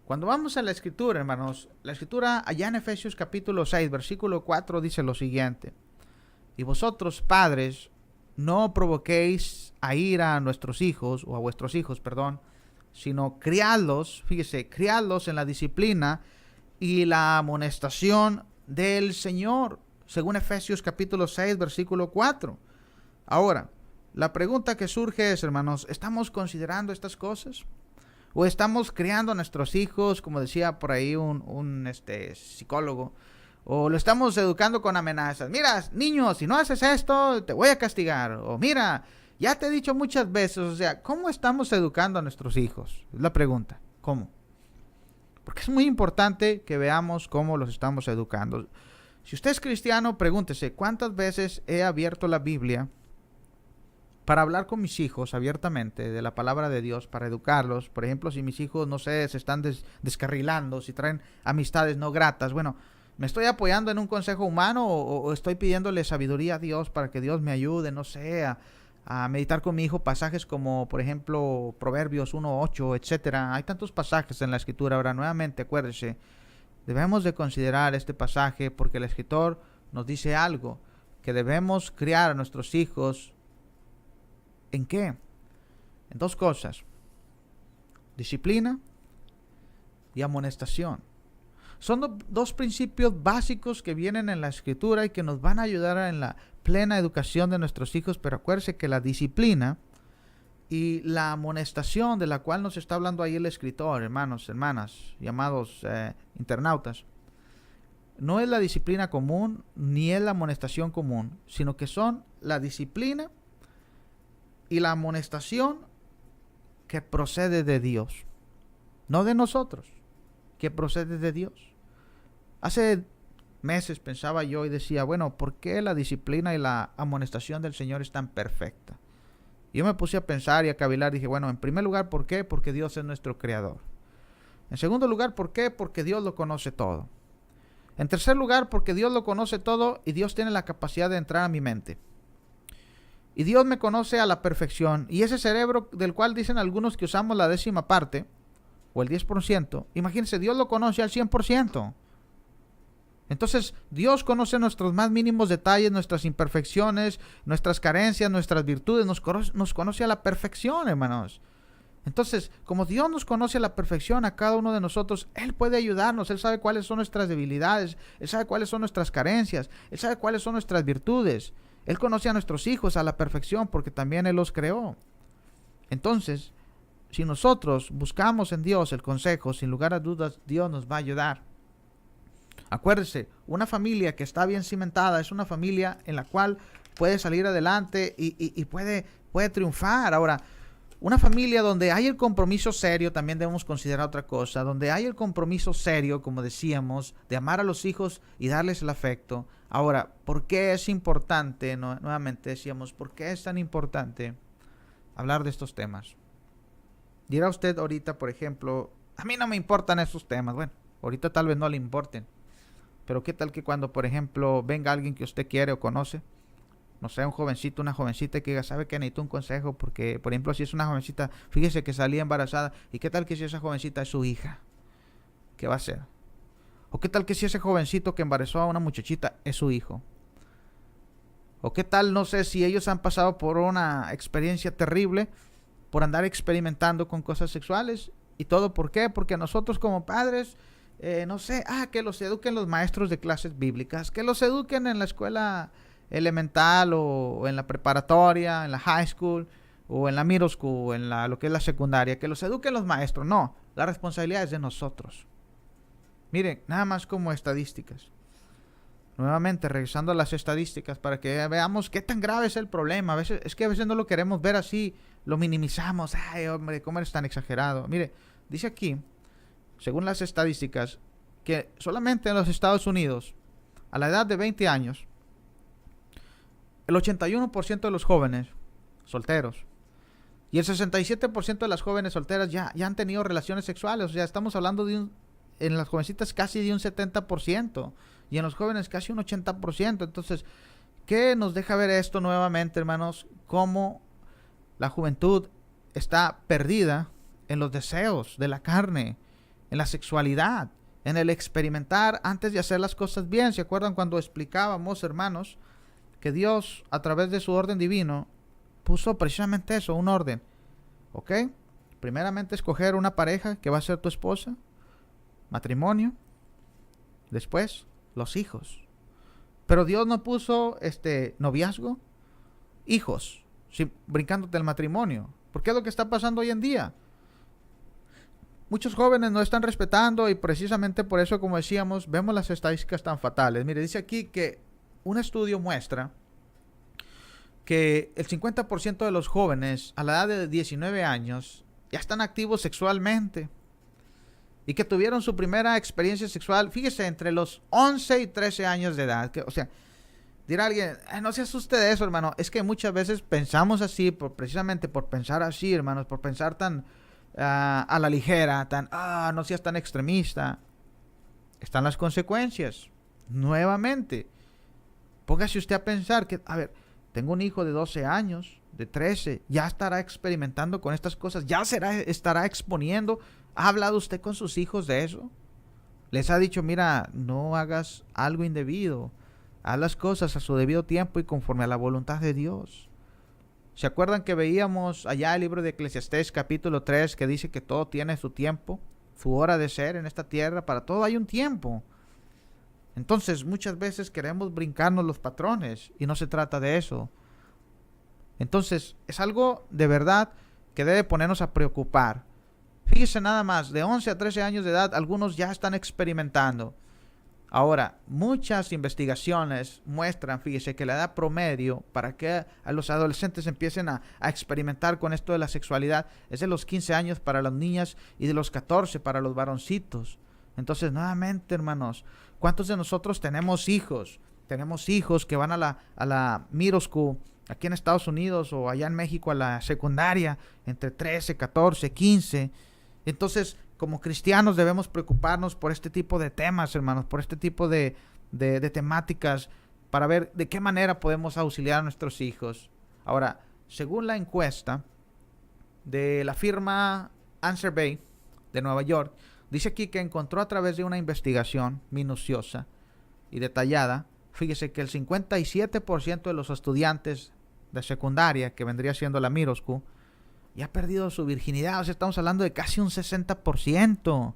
Cuando vamos a la Escritura, hermanos, la Escritura allá en Efesios capítulo 6, versículo 4 dice lo siguiente: y vosotros, padres, no provoquéis a ira a nuestros hijos, o a vuestros hijos, perdón, sino criadlos, fíjese, criadlos en la disciplina y la amonestación del Señor, según Efesios capítulo 6, versículo 4. Ahora, la pregunta que surge es, hermanos, ¿estamos considerando estas cosas? ¿O estamos criando a nuestros hijos, como decía por ahí un psicólogo, o lo estamos educando con amenazas? Mira, niño, si no haces esto, te voy a castigar. O mira, ya te he dicho muchas veces. O sea, ¿cómo estamos educando a nuestros hijos? Es la pregunta. ¿Cómo? Porque es muy importante que veamos cómo los estamos educando. Si usted es cristiano, pregúntese, ¿cuántas veces he abierto la Biblia para hablar con mis hijos abiertamente de la palabra de Dios, para educarlos? Por ejemplo, si mis hijos, no sé, se están descarrilando, si traen amistades no gratas, bueno, ¿me estoy apoyando en un consejo humano o estoy pidiéndole sabiduría a Dios para que Dios me ayude, no sé, a meditar con mi hijo pasajes como, por ejemplo, Proverbios 1:8, etcétera? Hay tantos pasajes en la Escritura. Ahora, nuevamente, acuérdese, debemos de considerar este pasaje porque el escritor nos dice algo, que debemos criar a nuestros hijos. ¿En qué? En dos cosas: disciplina y amonestación. Son dos principios básicos que vienen en la Escritura y que nos van a ayudar en la plena educación de nuestros hijos. Pero acuérdense que la disciplina y la amonestación de la cual nos está hablando ahí el escritor, hermanos, hermanas, llamados internautas, no es la disciplina común ni es la amonestación común, sino que son la disciplina y la amonestación que procede de Dios, no de nosotros, que procede de Dios. Hace meses pensaba yo y decía, bueno, ¿por qué la disciplina y la amonestación del Señor es tan perfecta? Yo me puse a pensar y a cavilar y dije, bueno, en primer lugar, ¿por qué? Porque Dios es nuestro creador. En segundo lugar, ¿por qué? Porque Dios lo conoce todo. En tercer lugar, porque Dios lo conoce todo y Dios tiene la capacidad de entrar a mi mente. Y Dios me conoce a la perfección. Y ese cerebro del cual dicen algunos que usamos la 10ª parte, o el 10%, imagínense, Dios lo conoce al 100%. Entonces, Dios conoce nuestros más mínimos detalles, nuestras imperfecciones, nuestras carencias, nuestras virtudes, nos conoce a la perfección, hermanos. Entonces, como Dios nos conoce a la perfección a cada uno de nosotros, Él puede ayudarnos. Él sabe cuáles son nuestras debilidades, Él sabe cuáles son nuestras carencias, Él sabe cuáles son nuestras virtudes. Él conoce a nuestros hijos a la perfección porque también Él los creó. Entonces, si nosotros buscamos en Dios el consejo, sin lugar a dudas, Dios nos va a ayudar. Acuérdese, una familia que está bien cimentada es una familia en la cual puede salir adelante y puede triunfar. Ahora, una familia donde hay el compromiso serio, también debemos considerar otra cosa, donde hay el compromiso serio, como decíamos, de amar a los hijos y darles el afecto. Ahora, ¿por qué es importante? Nuevamente decíamos, ¿por qué es tan importante hablar de estos temas? Dirá usted ahorita, por ejemplo, a mí no me importan esos temas. Bueno, ahorita tal vez no le importen. Pero ¿qué tal que cuando, por ejemplo, venga alguien que usted quiere o conoce? No sé, un jovencito, una jovencita que diga, ¿sabe qué? Necesito un consejo porque, por ejemplo, si es una jovencita, fíjese que salía embarazada. ¿Y qué tal que si esa jovencita es su hija? ¿Qué va a hacer? ¿O qué tal que si ese jovencito que embarazó a una muchachita es su hijo? ¿O qué tal, no sé, si ellos han pasado por una experiencia terrible por andar experimentando con cosas sexuales? ¿Y todo por qué? Porque nosotros como padres, no sé, que los eduquen los maestros de clases bíblicas, que los eduquen en la escuela elemental o en la preparatoria, en la high school o en la middle school, en lo que es la secundaria, que los eduquen los maestros. No, la responsabilidad es de nosotros. Miren, nada más como estadísticas. Nuevamente, revisando las estadísticas para que veamos qué tan grave es el problema. A veces no lo queremos ver así, lo minimizamos. Ay, hombre, ¿cómo eres tan exagerado? Mire, dice aquí, según las estadísticas, que solamente en los Estados Unidos, a la edad de 20 años, el 81% de los jóvenes solteros y el 67% de las jóvenes solteras ya han tenido relaciones sexuales. O sea, estamos hablando en las jovencitas casi de un 70% y en los jóvenes casi un 80%. Entonces, ¿qué nos deja ver esto nuevamente, hermanos? Cómo la juventud está perdida en los deseos de la carne, en la sexualidad, en el experimentar antes de hacer las cosas bien. ¿Se acuerdan cuando explicábamos, hermanos, que Dios, a través de su orden divino, puso precisamente eso, un orden? ¿Ok? Primeramente escoger una pareja que va a ser tu esposa, matrimonio, después los hijos. Pero Dios no puso noviazgo, hijos, brincándote el matrimonio. ¿Por qué es lo que está pasando hoy en día? Muchos jóvenes no están respetando y precisamente por eso, como decíamos, vemos las estadísticas tan fatales. Mire, dice aquí que un estudio muestra que el 50% de los jóvenes a la edad de 19 años ya están activos sexualmente y que tuvieron su primera experiencia sexual, fíjese, entre los 11 y 13 años de edad. O sea, dirá alguien, no se asuste de eso, hermano. Es que muchas veces pensamos así, precisamente por pensar así, hermanos, por pensar tan a la ligera, no seas tan extremista. Están las consecuencias. Nuevamente, póngase usted a pensar que, a ver, tengo un hijo de 12 años, de 13, ya estará experimentando con estas cosas, ya estará exponiendo. ¿Ha hablado usted con sus hijos de eso? Les ha dicho, mira, no hagas algo indebido, haz las cosas a su debido tiempo y conforme a la voluntad de Dios. ¿Se acuerdan que veíamos allá el libro de Eclesiastés capítulo 3 que dice que todo tiene su tiempo, su hora de ser en esta tierra? Para todo hay un tiempo. Entonces muchas veces queremos brincarnos los patrones y no se trata de eso. Entonces es algo de verdad que debe ponernos a preocupar. Fíjese nada más, de 11 a 13 años de edad algunos ya están experimentando. Ahora, muchas investigaciones muestran, fíjese, que la edad promedio para que a los adolescentes empiecen a experimentar con esto de la sexualidad es de los 15 años para las niñas y de los 14 para los varoncitos. Entonces, nuevamente, hermanos, ¿cuántos de nosotros tenemos hijos? Tenemos hijos que van a la middle school aquí en Estados Unidos o allá en México a la secundaria entre 13, 14, 15. Entonces, como cristianos debemos preocuparnos por este tipo de temas, hermanos, por este tipo de temáticas, para ver de qué manera podemos auxiliar a nuestros hijos. Ahora, según la encuesta de la firma Answer Bay de Nueva York, dice aquí que encontró a través de una investigación minuciosa y detallada, fíjese que el 57% de los estudiantes de secundaria, que vendría siendo la middle school, ya ha perdido su virginidad. O sea, estamos hablando de casi un 60%.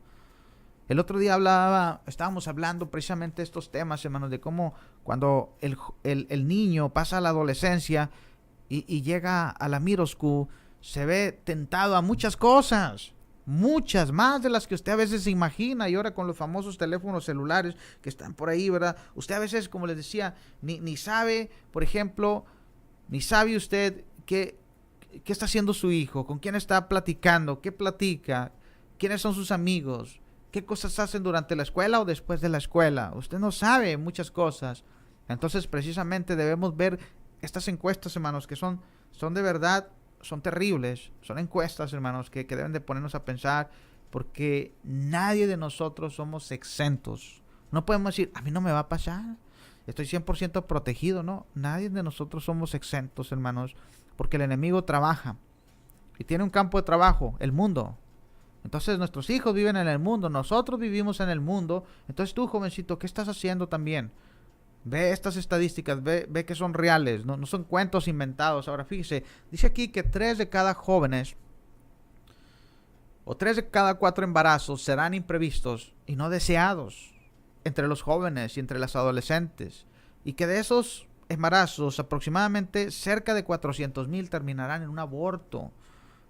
El otro día estábamos hablando precisamente de estos temas, hermanos, de cómo cuando el niño pasa a la adolescencia y llega a la middle school, se ve tentado a muchas cosas. Muchas más de las que usted a veces se imagina. Y ahora con los famosos teléfonos celulares que están por ahí, ¿verdad? Usted a veces, como les decía, ni sabe, por ejemplo, ni sabe usted qué está haciendo su hijo, con quién está platicando, qué platica, quiénes son sus amigos, qué cosas hacen durante la escuela o después de la escuela. Usted no sabe muchas cosas. Entonces, precisamente debemos ver estas encuestas, hermanos, que son de verdad, son terribles. Son encuestas, hermanos, que deben de ponernos a pensar, porque nadie de nosotros somos exentos. No podemos decir, a mí no me va a pasar, estoy 100% protegido. No, nadie de nosotros somos exentos, hermanos, porque el enemigo trabaja y tiene un campo de trabajo, el mundo. Entonces nuestros hijos viven en el mundo, nosotros vivimos en el mundo. Entonces tú, jovencito, ¿qué estás haciendo también? Ve estas estadísticas, ve que son reales, no son cuentos inventados. Ahora fíjese, dice aquí que 3 de cada jóvenes o 3 de cada 4 embarazos serán imprevistos y no deseados entre los jóvenes y entre las adolescentes, y que de esos embarazos aproximadamente cerca de 400,000 terminarán en un aborto,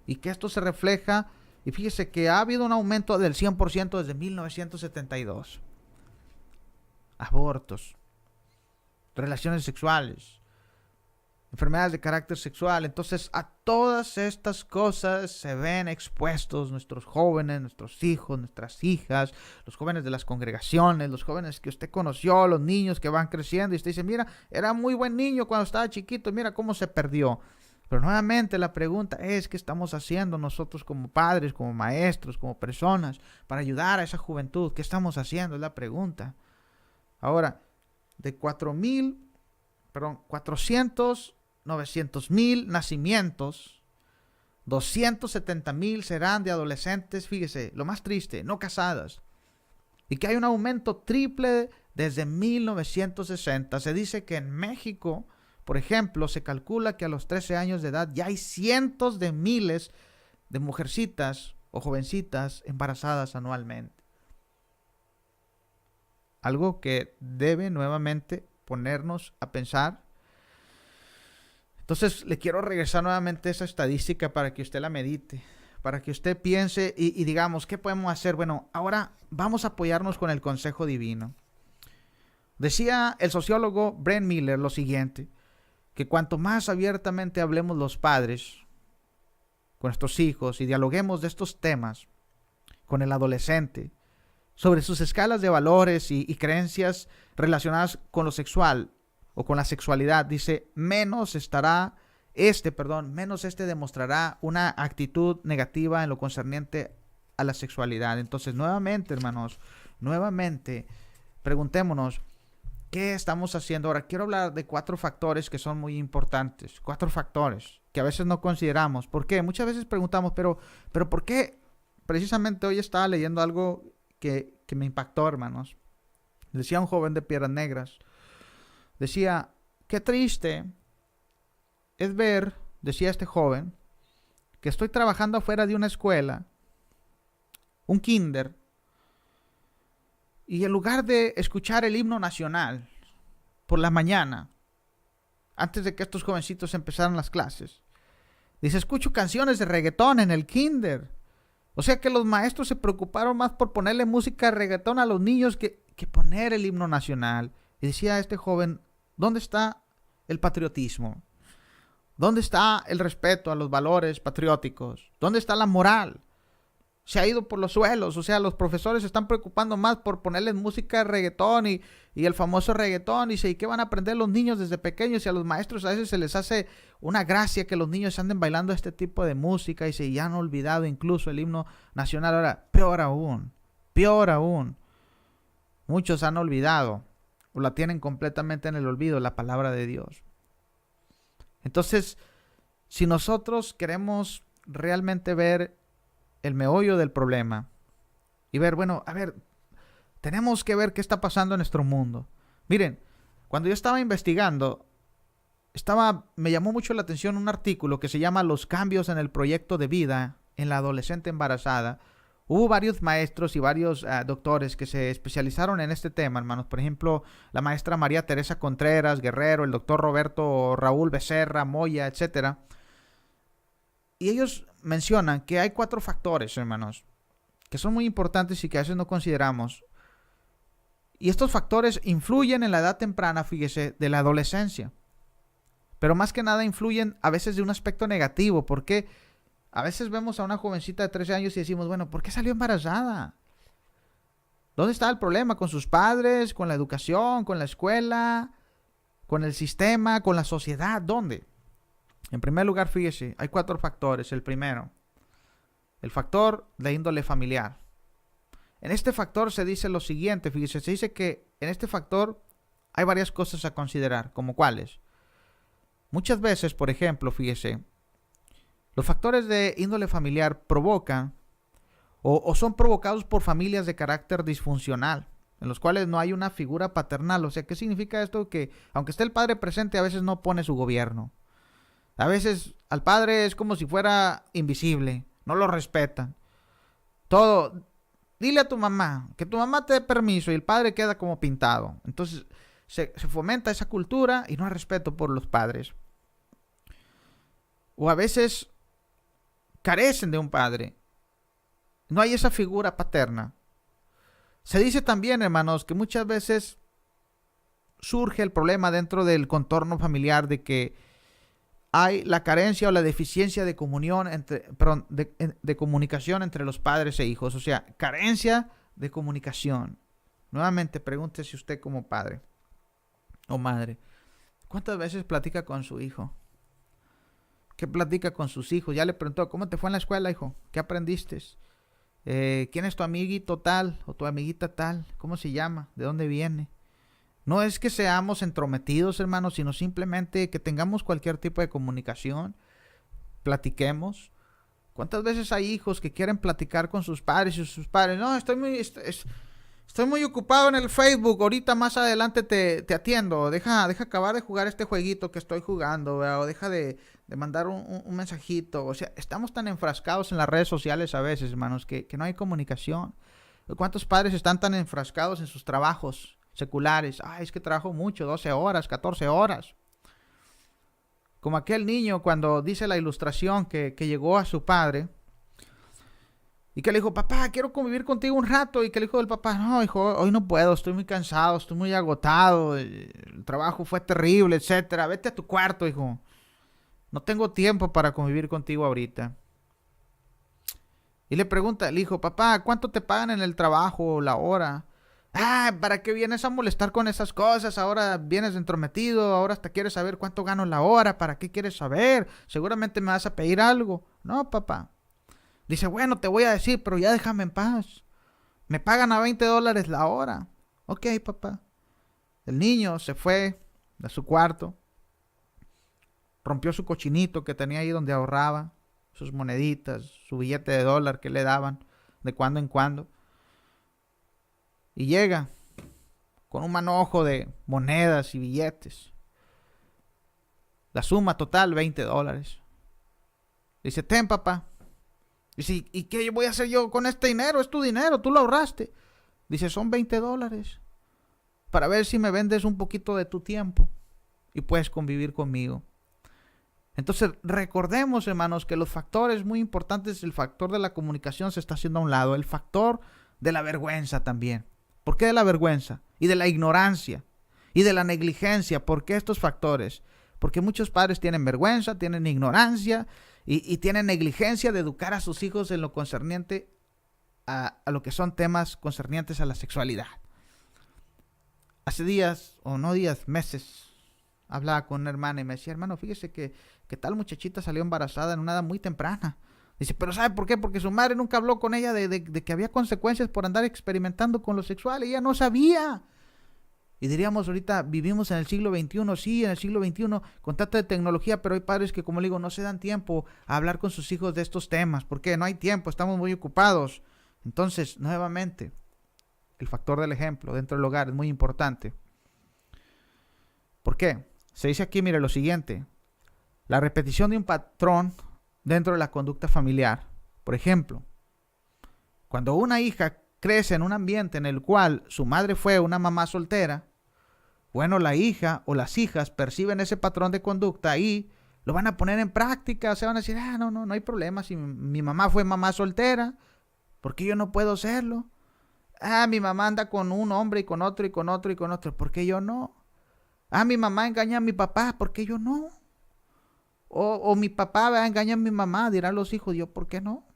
y que esto se refleja, y fíjese que ha habido un aumento del 100% desde 1972. Abortos, relaciones sexuales, enfermedades de carácter sexual. Entonces, a todas estas cosas se ven expuestos nuestros jóvenes, nuestros hijos, nuestras hijas, los jóvenes de las congregaciones, los jóvenes que usted conoció, los niños que van creciendo, y usted dice, mira, era muy buen niño cuando estaba chiquito, mira cómo se perdió. Pero nuevamente la pregunta es, ¿qué estamos haciendo nosotros como padres, como maestros, como personas, para ayudar a esa juventud? ¿Qué estamos haciendo? Es la pregunta. Ahora, de 900,000 nacimientos, 270,000 serán de adolescentes, fíjese, lo más triste, no casadas. Y que hay un aumento triple desde 1960. Se dice que en México, por ejemplo, se calcula que a los 13 años de edad ya hay cientos de miles de mujercitas o jovencitas embarazadas anualmente. Algo que debe nuevamente ponernos a pensar. Entonces le quiero regresar nuevamente a esa estadística para que usted la medite, para que usted piense y digamos, ¿qué podemos hacer? Bueno, ahora vamos a apoyarnos con el consejo divino. Decía el sociólogo Brent Miller lo siguiente, que cuanto más abiertamente hablemos los padres con nuestros hijos y dialoguemos de estos temas con el adolescente, sobre sus escalas de valores y creencias relacionadas con lo sexual o con la sexualidad, dice, menos demostrará una actitud negativa en lo concerniente a la sexualidad. Entonces, nuevamente, hermanos, preguntémonos, ¿qué estamos haciendo? Ahora, quiero hablar de 4 factores que son muy importantes, 4 factores que a veces no consideramos. ¿Por qué? Muchas veces preguntamos, pero ¿por qué? Precisamente hoy estaba leyendo algo que me impactó, hermanos. Decía un joven de Piedras Negras, decía, qué triste es ver, decía este joven, que estoy trabajando afuera de una escuela, un kinder, y en lugar de escuchar el himno nacional por la mañana, antes de que estos jovencitos empezaran las clases, dice, escucho canciones de reggaetón en el kinder. O sea que los maestros se preocuparon más por ponerle música de reggaetón a los niños que poner el himno nacional. Y decía este joven, ¿dónde está el patriotismo? ¿Dónde está el respeto a los valores patrióticos? ¿Dónde está la moral? Se ha ido por los suelos. O sea, los profesores se están preocupando más por ponerles música de reggaetón y el famoso reggaetón. ¿Y qué van a aprender los niños desde pequeños? Y a los maestros a veces se les hace una gracia que los niños anden bailando este tipo de música y se ya han olvidado incluso el himno nacional. Ahora, peor aún. Muchos han olvidado o la tienen completamente en el olvido, la palabra de Dios. Entonces, si nosotros queremos realmente ver el meollo del problema y ver, bueno, a ver, tenemos que ver qué está pasando en nuestro mundo. Miren, cuando yo estaba investigando, me llamó mucho la atención un artículo que se llama Los cambios en el proyecto de vida en la adolescente embarazada. Hubo varios maestros y varios doctores que se especializaron en este tema, hermanos. Por ejemplo, la maestra María Teresa Contreras Guerrero, el doctor Roberto Raúl Becerra, Moya, etcétera. Y ellos mencionan que hay 4 factores, hermanos, que son muy importantes y que a veces no consideramos. Y estos factores influyen en la edad temprana, fíjese, de la adolescencia. Pero más que nada influyen a veces de un aspecto negativo, porque a veces vemos a una jovencita de 13 años y decimos, bueno, ¿por qué salió embarazada? ¿Dónde está el problema? ¿Con sus padres? ¿Con la educación? ¿Con la escuela? ¿Con el sistema? ¿Con la sociedad? ¿Dónde? En primer lugar, fíjese, hay 4 factores. El primero, el factor de índole familiar. En este factor se dice lo siguiente, fíjese, se dice que en este factor hay varias cosas a considerar, como cuáles. Muchas veces, por ejemplo, fíjese, los factores de índole familiar provocan o son provocados por familias de carácter disfuncional, en los cuales no hay una figura paternal. O sea, ¿qué significa esto? Que aunque esté el padre presente, a veces no pone su gobierno. A veces al padre es como si fuera invisible, no lo respetan. Todo, dile a tu mamá, que tu mamá te dé permiso, y el padre queda como pintado. Entonces se fomenta esa cultura y no hay respeto por los padres. O a veces carecen de un padre. No hay esa figura paterna. Se dice también, hermanos, que muchas veces surge el problema dentro del contorno familiar de que hay la carencia o la deficiencia de de comunicación entre los padres e hijos. O sea, carencia de comunicación. Nuevamente, pregúntese usted como padre o madre, ¿cuántas veces platica con su hijo? ¿Qué platica con sus hijos? Ya le preguntó, ¿cómo te fue en la escuela, hijo? ¿Qué aprendiste? ¿Quién es tu amiguito tal o tu amiguita tal? ¿Cómo se llama? ¿De dónde viene? No es que seamos entrometidos, hermanos, sino simplemente que tengamos cualquier tipo de comunicación, platiquemos, ¿Cuántas veces hay hijos que quieren platicar con sus padres y sus padres? No, estoy muy ocupado en el Facebook. Ahorita más adelante te atiendo. Deja acabar de jugar este jueguito que estoy jugando, ¿verdad? O deja de mandar un mensajito. O sea, estamos tan enfrascados en las redes sociales a veces, hermanos, que no hay comunicación. ¿Cuántos padres están tan enfrascados en sus trabajos seculares? Ay, es que trabajo mucho, 12 horas, 14 horas. Como aquel niño cuando dice la ilustración que llegó a su padre y que le dijo, papá, quiero convivir contigo un rato. Y que le dijo del papá, no, hijo, hoy no puedo, estoy muy cansado, estoy muy agotado, el trabajo fue terrible, etcétera. Vete a tu cuarto, hijo. No tengo tiempo para convivir contigo ahorita. Y le pregunta el hijo, papá, ¿cuánto te pagan en el trabajo, la hora? Ah, ¿para qué vienes a molestar con esas cosas? Ahora vienes entrometido, ahora hasta quieres saber cuánto gano la hora. ¿Para qué quieres saber? Seguramente me vas a pedir algo. No, papá. Dice, bueno, te voy a decir, pero ya déjame en paz. Me pagan a $20 la hora. Ok, papá. El niño se fue de su cuarto, rompió su cochinito que tenía ahí donde ahorraba, sus moneditas, su billete de dólar que le daban de cuando en cuando. Y llega con un manojo de monedas y billetes. La suma total, $20. Dice, ten, papá. Dice, ¿y qué voy a hacer yo con este dinero? Es tu dinero, tú lo ahorraste. Dice, son $20 para ver si me vendes un poquito de tu tiempo y puedes convivir conmigo. Entonces, recordemos, hermanos, que los factores muy importantes, el factor de la comunicación se está haciendo a un lado, el factor de la vergüenza también. ¿Por qué de la vergüenza? Y de la ignorancia y de la negligencia. ¿Por qué estos factores? Porque muchos padres tienen vergüenza, tienen ignorancia y tienen negligencia de educar a sus hijos en lo concerniente a lo que son temas concernientes a la sexualidad. Hace días, o no días, meses, hablaba con una hermana y me decía, hermano, fíjese que tal muchachita salió embarazada en una edad muy temprana. Dice, pero ¿sabe por qué? Porque su madre nunca habló con ella de que había consecuencias por andar experimentando con lo sexual. Ella no sabía. Y diríamos ahorita, vivimos en el siglo XXI, sí, en el siglo XXI, con tanta tecnología, pero hay padres que, como le digo, no se dan tiempo a hablar con sus hijos de estos temas. ¿Por qué? No hay tiempo, estamos muy ocupados. Entonces, nuevamente, el factor del ejemplo dentro del hogar es muy importante. ¿Por qué? Se dice aquí, mire, lo siguiente. La repetición de un patrón dentro de la conducta familiar. Por ejemplo, cuando una hija crece en un ambiente en el cual su madre fue una mamá soltera, bueno, la hija o las hijas perciben ese patrón de conducta y lo van a poner en práctica. Se van a decir, no hay problema. Si mi mamá fue mamá soltera, ¿por qué yo no puedo serlo? Mi mamá anda con un hombre y con otro y con otro y con otro, ¿por qué yo no? Mi mamá engaña a mi papá, ¿por qué yo no? O mi papá va a engañar a mi mamá, dirán los hijos, ¿yo por qué no?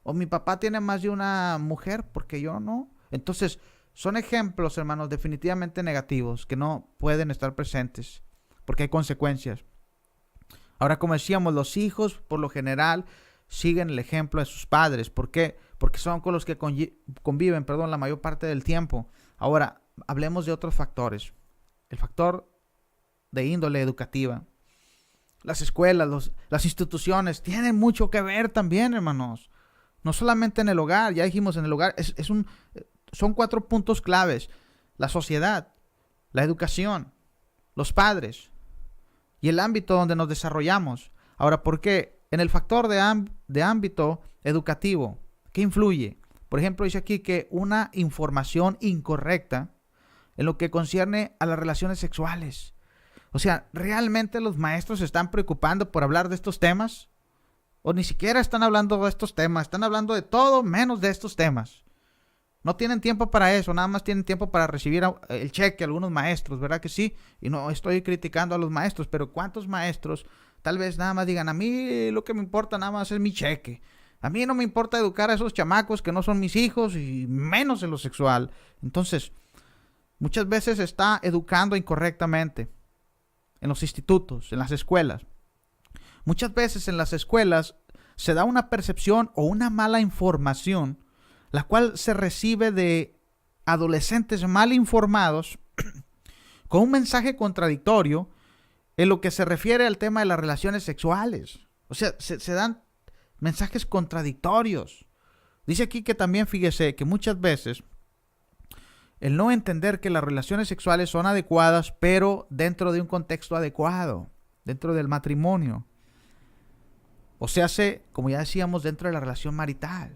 O mi papá tiene más de una mujer, ¿por qué yo no? Entonces, son ejemplos, hermanos, definitivamente negativos, que no pueden estar presentes, porque hay consecuencias. Ahora, como decíamos, los hijos, por lo general, siguen el ejemplo de sus padres. ¿Por qué? Porque son con los que conviven, la mayor parte del tiempo. Ahora, hablemos de otros factores. El factor de índole educativa. Las escuelas, las instituciones tienen mucho que ver también, hermanos. No solamente en el hogar, ya dijimos en el hogar, son 4 puntos claves. La sociedad, la educación, los padres y el ámbito donde nos desarrollamos. Ahora, ¿por qué? En el factor de ámbito educativo, ¿qué influye? Por ejemplo, dice aquí que una información incorrecta en lo que concierne a las relaciones sexuales. O sea, ¿realmente los maestros se están preocupando por hablar de estos temas? O ni siquiera están hablando de estos temas, están hablando de todo menos de estos temas. No tienen tiempo para eso, nada más tienen tiempo para recibir el cheque algunos maestros, ¿verdad que sí? Y no estoy criticando a los maestros, pero ¿cuántos maestros tal vez nada más digan, a mí lo que me importa nada más es mi cheque? A mí no me importa educar a esos chamacos que no son mis hijos y menos en lo sexual. Entonces, muchas veces se está educando incorrectamente en los institutos, en las escuelas. Muchas veces en las escuelas se da una percepción o una mala información, la cual se recibe de adolescentes mal informados con un mensaje contradictorio en lo que se refiere al tema de las relaciones sexuales. O sea, se dan mensajes contradictorios. Dice aquí que también, fíjese, que muchas veces el no entender que las relaciones sexuales son adecuadas, pero dentro de un contexto adecuado, dentro del matrimonio. O sea, como ya decíamos, dentro de la relación marital.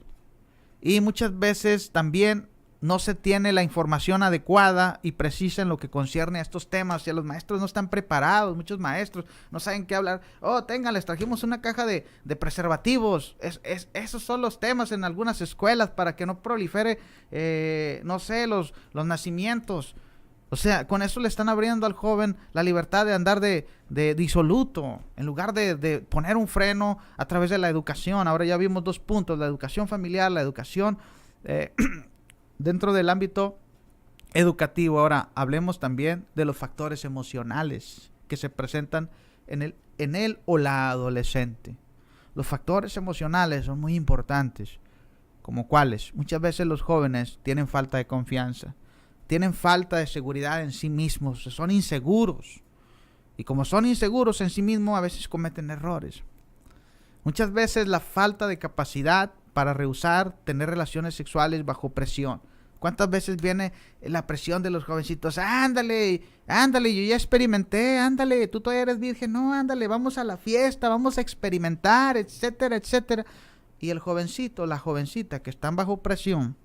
Y muchas veces también no se tiene la información adecuada y precisa en lo que concierne a estos temas. Y los maestros no están preparados. Muchos maestros no saben qué hablar. Tengan, les trajimos una caja de preservativos. Esos son los temas en algunas escuelas para que no prolifere, no sé, los nacimientos. O sea, con eso le están abriendo al joven la libertad de andar de disoluto, en lugar de poner un freno a través de la educación. Ahora ya vimos 2 puntos: la educación familiar, la educación dentro del ámbito educativo. Ahora hablemos también de los factores emocionales que se presentan en él o la adolescente. Los factores emocionales son muy importantes. ¿Como cuáles? Muchas veces los jóvenes tienen falta de confianza, tienen falta de seguridad en sí mismos, son inseguros. Y como son inseguros en sí mismos, a veces cometen errores. Muchas veces la falta de capacidad para rehusar tener relaciones sexuales bajo presión. ¿Cuántas veces viene la presión de los jovencitos? Ándale, yo ya experimenté, ándale, tú todavía eres virgen, no, ándale, vamos a la fiesta, vamos a experimentar, etcétera, etcétera. Y el jovencito, la jovencita que están bajo presión,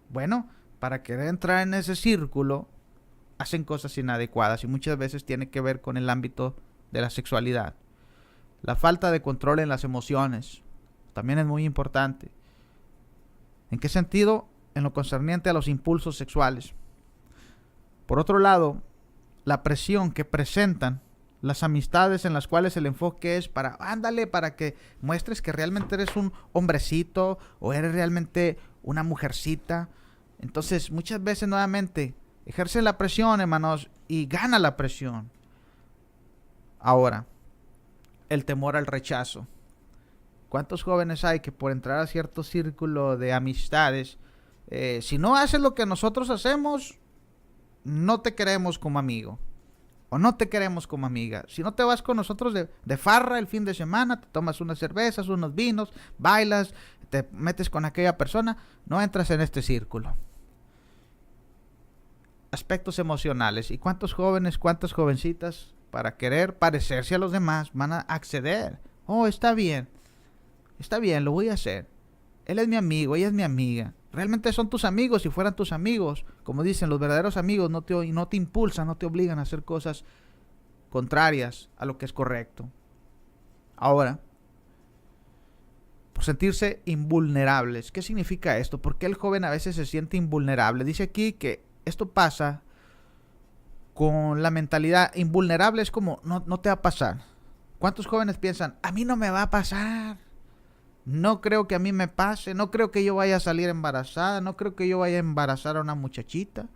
bueno, para querer entrar en ese círculo, hacen cosas inadecuadas y muchas veces tiene que ver con el ámbito de la sexualidad. La falta de control en las emociones también es muy importante. ¿En qué sentido? En lo concerniente a los impulsos sexuales. Por otro lado, la presión que presentan las amistades en las cuales el enfoque es para que muestres que realmente eres un hombrecito o eres realmente una mujercita. Entonces, muchas veces nuevamente ejerce la presión, hermanos, y gana la presión. Ahora, el temor al rechazo. ¿Cuántos jóvenes hay que por entrar a cierto círculo de amistades, si no haces lo que nosotros hacemos, no te queremos como amigo o no te queremos como amiga? Si no te vas con nosotros de farra el fin de semana, te tomas unas cervezas, unos vinos, bailas, te metes con aquella persona, no entras en este círculo. Aspectos emocionales. ¿Y cuántos jóvenes, cuántas jovencitas, para querer parecerse a los demás, van a acceder? Está bien, lo voy a hacer. Él es mi amigo, ella es mi amiga. Realmente son tus amigos. Si fueran tus amigos, como dicen, los verdaderos amigos no te impulsan, no te obligan a hacer cosas contrarias a lo que es correcto. Ahora, por sentirse invulnerables. ¿Qué significa esto? ¿Por qué el joven a veces se siente invulnerable? Dice aquí que esto pasa con la mentalidad invulnerable. Es como, no te va a pasar. ¿Cuántos jóvenes piensan, a mí no me va a pasar? No creo que a mí me pase, no creo que yo vaya a salir embarazada, no creo que yo vaya a embarazar a una muchachita.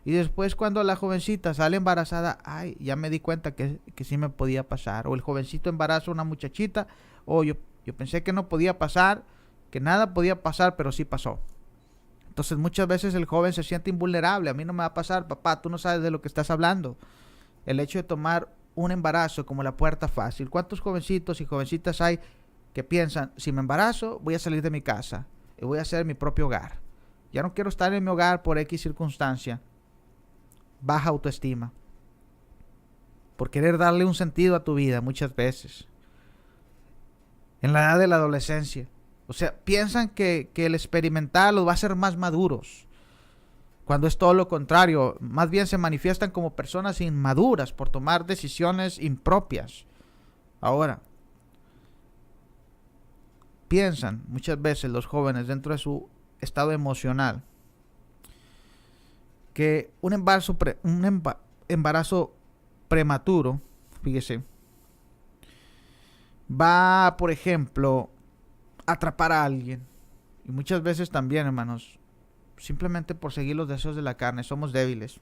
Y después cuando la jovencita sale embarazada, ya me di cuenta que sí me podía pasar. O el jovencito embaraza a una muchachita, yo pensé que no podía pasar, que nada podía pasar, pero sí pasó. Entonces muchas veces el joven se siente invulnerable. A mí no me va a pasar, papá, tú no sabes de lo que estás hablando. El hecho de tomar un embarazo como la puerta fácil. ¿Cuántos jovencitos y jovencitas hay que piensan, si me embarazo, voy a salir de mi casa y voy a hacer mi propio hogar? Ya no quiero estar en mi hogar por X circunstancia. Baja autoestima. Por querer darle un sentido a tu vida muchas veces. En la edad de la adolescencia. O sea, piensan que el experimentar los va a hacer más maduros. Cuando es todo lo contrario. Más bien se manifiestan como personas inmaduras por tomar decisiones impropias. Ahora, piensan muchas veces los jóvenes dentro de su estado emocional que un embarazo prematuro, fíjese, va, por ejemplo, a atrapar a alguien. Y muchas veces también, hermanos, simplemente por seguir los deseos de la carne. Somos débiles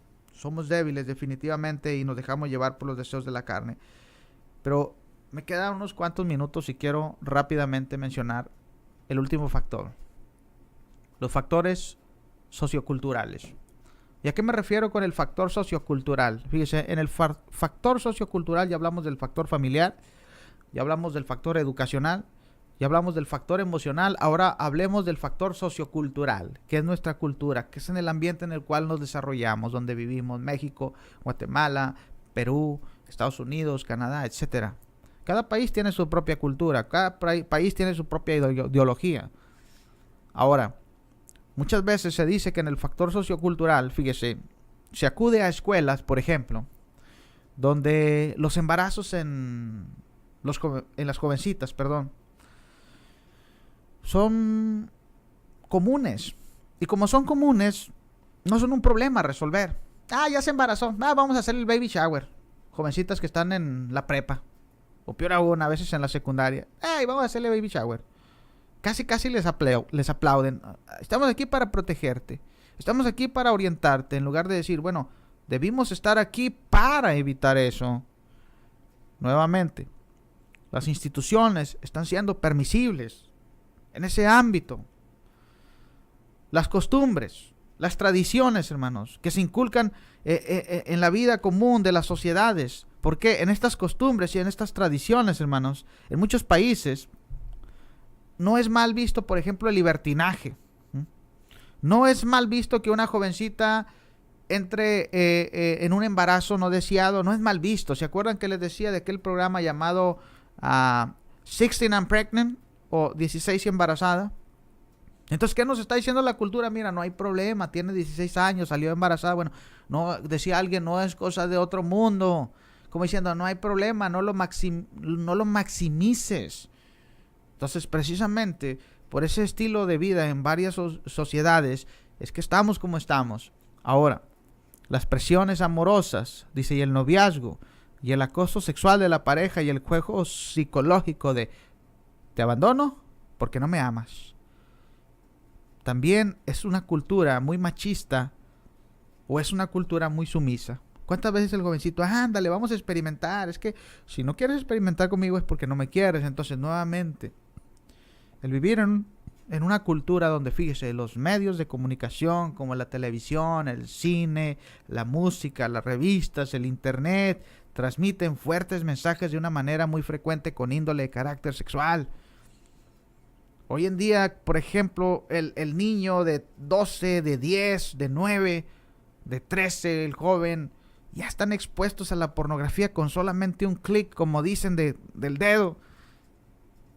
definitivamente y nos dejamos llevar por los deseos de la carne. Pero me quedan unos cuantos minutos y quiero rápidamente mencionar el último factor. Los factores socioculturales. ¿Y a qué me refiero con el factor sociocultural? Fíjese, en el factor sociocultural ya hablamos del factor familiar, ya hablamos del factor educacional, Ya hablamos del factor emocional, ahora hablemos del factor sociocultural, que es nuestra cultura, que es en el ambiente en el cual nos desarrollamos, donde vivimos, México, Guatemala, Perú, Estados Unidos, Canadá, etcétera. Cada país tiene su propia cultura, cada país tiene su propia ideología. Ahora, muchas veces se dice que en el factor sociocultural, fíjese, se acude a escuelas, por ejemplo, donde los embarazos en las jovencitas, son comunes. Y como son comunes, no son un problema a resolver. Ya se embarazó. Vamos a hacer el baby shower. Jovencitas que están en la prepa. O peor aún, a veces en la secundaria. Vamos a hacerle baby shower. Casi les aplauden. Estamos aquí para protegerte. Estamos aquí para orientarte. En lugar de decir, bueno, debimos estar aquí para evitar eso. Nuevamente, las instituciones están siendo permisibles en ese ámbito. Las costumbres, las tradiciones, hermanos, que se inculcan en la vida común de las sociedades. Porque en estas costumbres y en estas tradiciones, hermanos, en muchos países, no es mal visto, por ejemplo, el libertinaje. No es mal visto que una jovencita entre en un embarazo no deseado. No es mal visto. ¿Se acuerdan que les decía de aquel programa llamado 16 and Pregnant? O 16 y embarazada. Entonces, ¿qué nos está diciendo la cultura? Mira, no hay problema, tiene 16 años, salió embarazada. Bueno, no, decía alguien, no es cosa de otro mundo. Como diciendo, no hay problema, no lo maximices. Entonces, precisamente, por ese estilo de vida en varias sociedades, es que estamos como estamos. Ahora, las presiones amorosas, dice, y el noviazgo, y el acoso sexual de la pareja, y el juego psicológico de te abandono porque no me amas. También es una cultura muy machista o es una cultura muy sumisa. ¿Cuántas veces el jovencito, ándale, vamos a experimentar? Es que si no quieres experimentar conmigo es porque no me quieres. Entonces, nuevamente, el vivir en una cultura donde, fíjese, los medios de comunicación como la televisión, el cine, la música, las revistas, el internet, transmiten fuertes mensajes de una manera muy frecuente con índole de carácter sexual. Hoy en día, por ejemplo, el niño de 12, de 10, de 9, de 13, el joven, ya están expuestos a la pornografía con solamente un clic, como dicen, del dedo.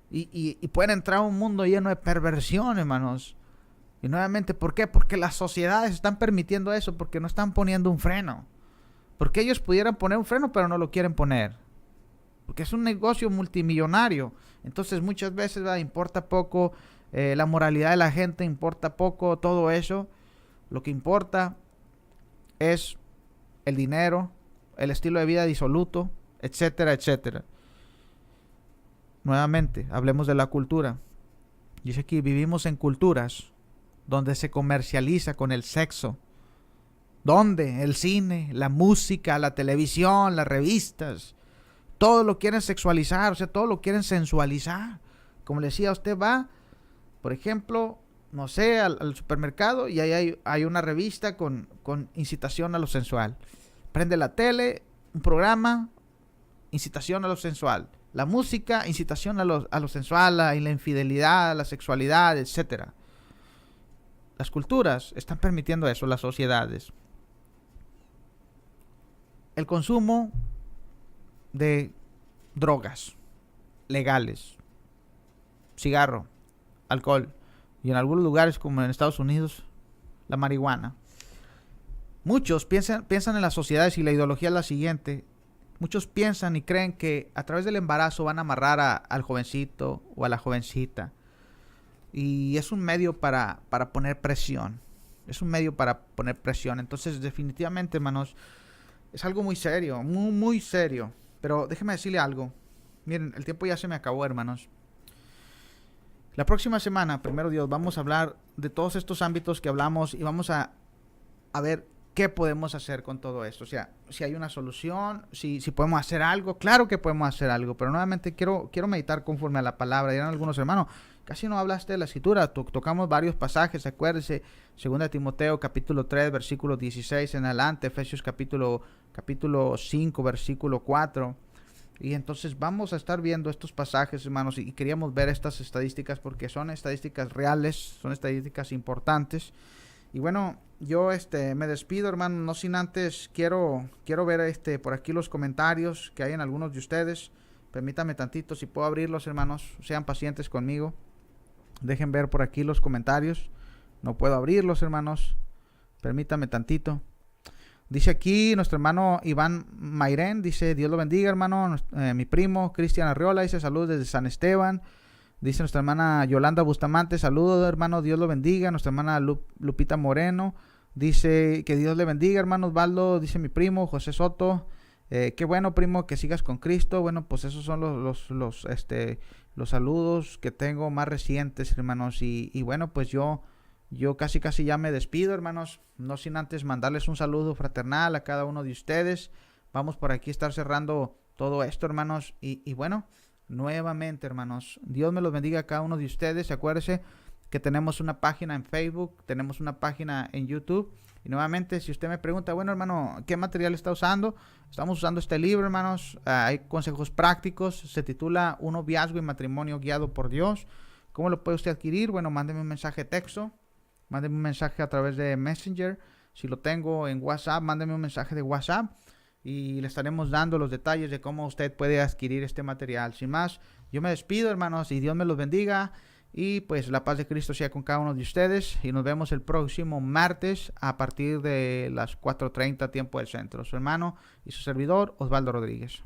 Y pueden entrar a un mundo lleno de perversión, hermanos. Y nuevamente, ¿por qué? Porque las sociedades están permitiendo eso, porque no están poniendo un freno. Porque ellos pudieran poner un freno, pero no lo quieren poner. Porque es un negocio multimillonario. Entonces muchas veces importa poco la moralidad de la gente, importa poco todo eso. Lo que importa es el dinero, el estilo de vida disoluto, etcétera, etcétera. Nuevamente, hablemos de la cultura. Dice aquí, vivimos en culturas donde se comercializa con el sexo. Donde el cine, la música, la televisión, las revistas, todo lo quieren sexualizar, o sea, todo lo quieren sensualizar. Como le decía, usted va, por ejemplo, no sé, al supermercado y ahí hay una revista con incitación a lo sensual. Prende la tele, un programa, incitación a lo sensual. La música, incitación a lo sensual, a la infidelidad, a la sexualidad, etc. Las culturas están permitiendo eso, las sociedades. El consumo de drogas legales, cigarro, alcohol, y en algunos lugares como en Estados Unidos, la marihuana. Muchos piensan en las sociedades y la ideología es la siguiente. Muchos piensan y creen que a través del embarazo van a amarrar al jovencito o a la jovencita. Y es un medio para poner presión. Es un medio para poner presión. Entonces, definitivamente, hermanos, es algo muy serio, muy, muy serio. Pero déjeme decirle algo. Miren, el tiempo ya se me acabó, hermanos. La próxima semana, primero Dios, vamos a hablar de todos estos ámbitos que hablamos y vamos a ver qué podemos hacer con todo esto. O sea, si hay una solución, si podemos hacer algo. Claro que podemos hacer algo, pero nuevamente quiero meditar conforme a la palabra. Dirán algunos hermanos, casi no hablaste de la escritura. Tocamos varios pasajes, acuérdese. 2 Timoteo capítulo 3, versículo 16 en adelante. Efesios capítulo 5, versículo 4. Y entonces vamos a estar viendo estos pasajes, hermanos, y queríamos ver estas estadísticas porque son estadísticas reales, son estadísticas importantes. Y bueno, yo me despido, hermano, no sin antes quiero ver por aquí los comentarios que hay en algunos de ustedes. Permítame tantito, si puedo abrirlos, hermanos, sean pacientes conmigo. Dejen ver por aquí los comentarios. No puedo abrirlos, hermanos. Permítame tantito. Dice aquí nuestro hermano Iván Mairén, dice, Dios lo bendiga, hermano. Mi primo Cristian Arriola dice, saludos desde San Esteban. Dice nuestra hermana Yolanda Bustamante, saludos, hermano, Dios lo bendiga. Nuestra hermana Lupita Moreno dice que Dios le bendiga, hermano Osvaldo. Dice mi primo José Soto, qué bueno, primo, que sigas con Cristo. Bueno, pues esos son los saludos que tengo más recientes, hermanos. Y bueno, pues yo casi ya me despido, hermanos, no sin antes mandarles un saludo fraternal a cada uno de ustedes. Vamos por aquí a estar cerrando todo esto, hermanos, y bueno, nuevamente, hermanos, Dios me los bendiga a cada uno de ustedes. Acuérdense que tenemos una página en Facebook, tenemos una página en YouTube, y nuevamente, si usted me pregunta, bueno, hermano, ¿qué material está usando? Estamos usando este libro, hermanos. Hay consejos prácticos, se titula Un noviazgo y matrimonio guiado por Dios. ¿Cómo lo puede usted adquirir? Bueno, mándeme un mensaje de texto. Mándeme un mensaje a través de Messenger. Si lo tengo en WhatsApp, mándeme un mensaje de WhatsApp y le estaremos dando los detalles de cómo usted puede adquirir este material. Sin más, yo me despido, hermanos, y Dios me los bendiga. Y pues la paz de Cristo sea con cada uno de ustedes. Y nos vemos el próximo martes a partir de las 4:30 tiempo del centro. Su hermano y su servidor, Osvaldo Rodríguez.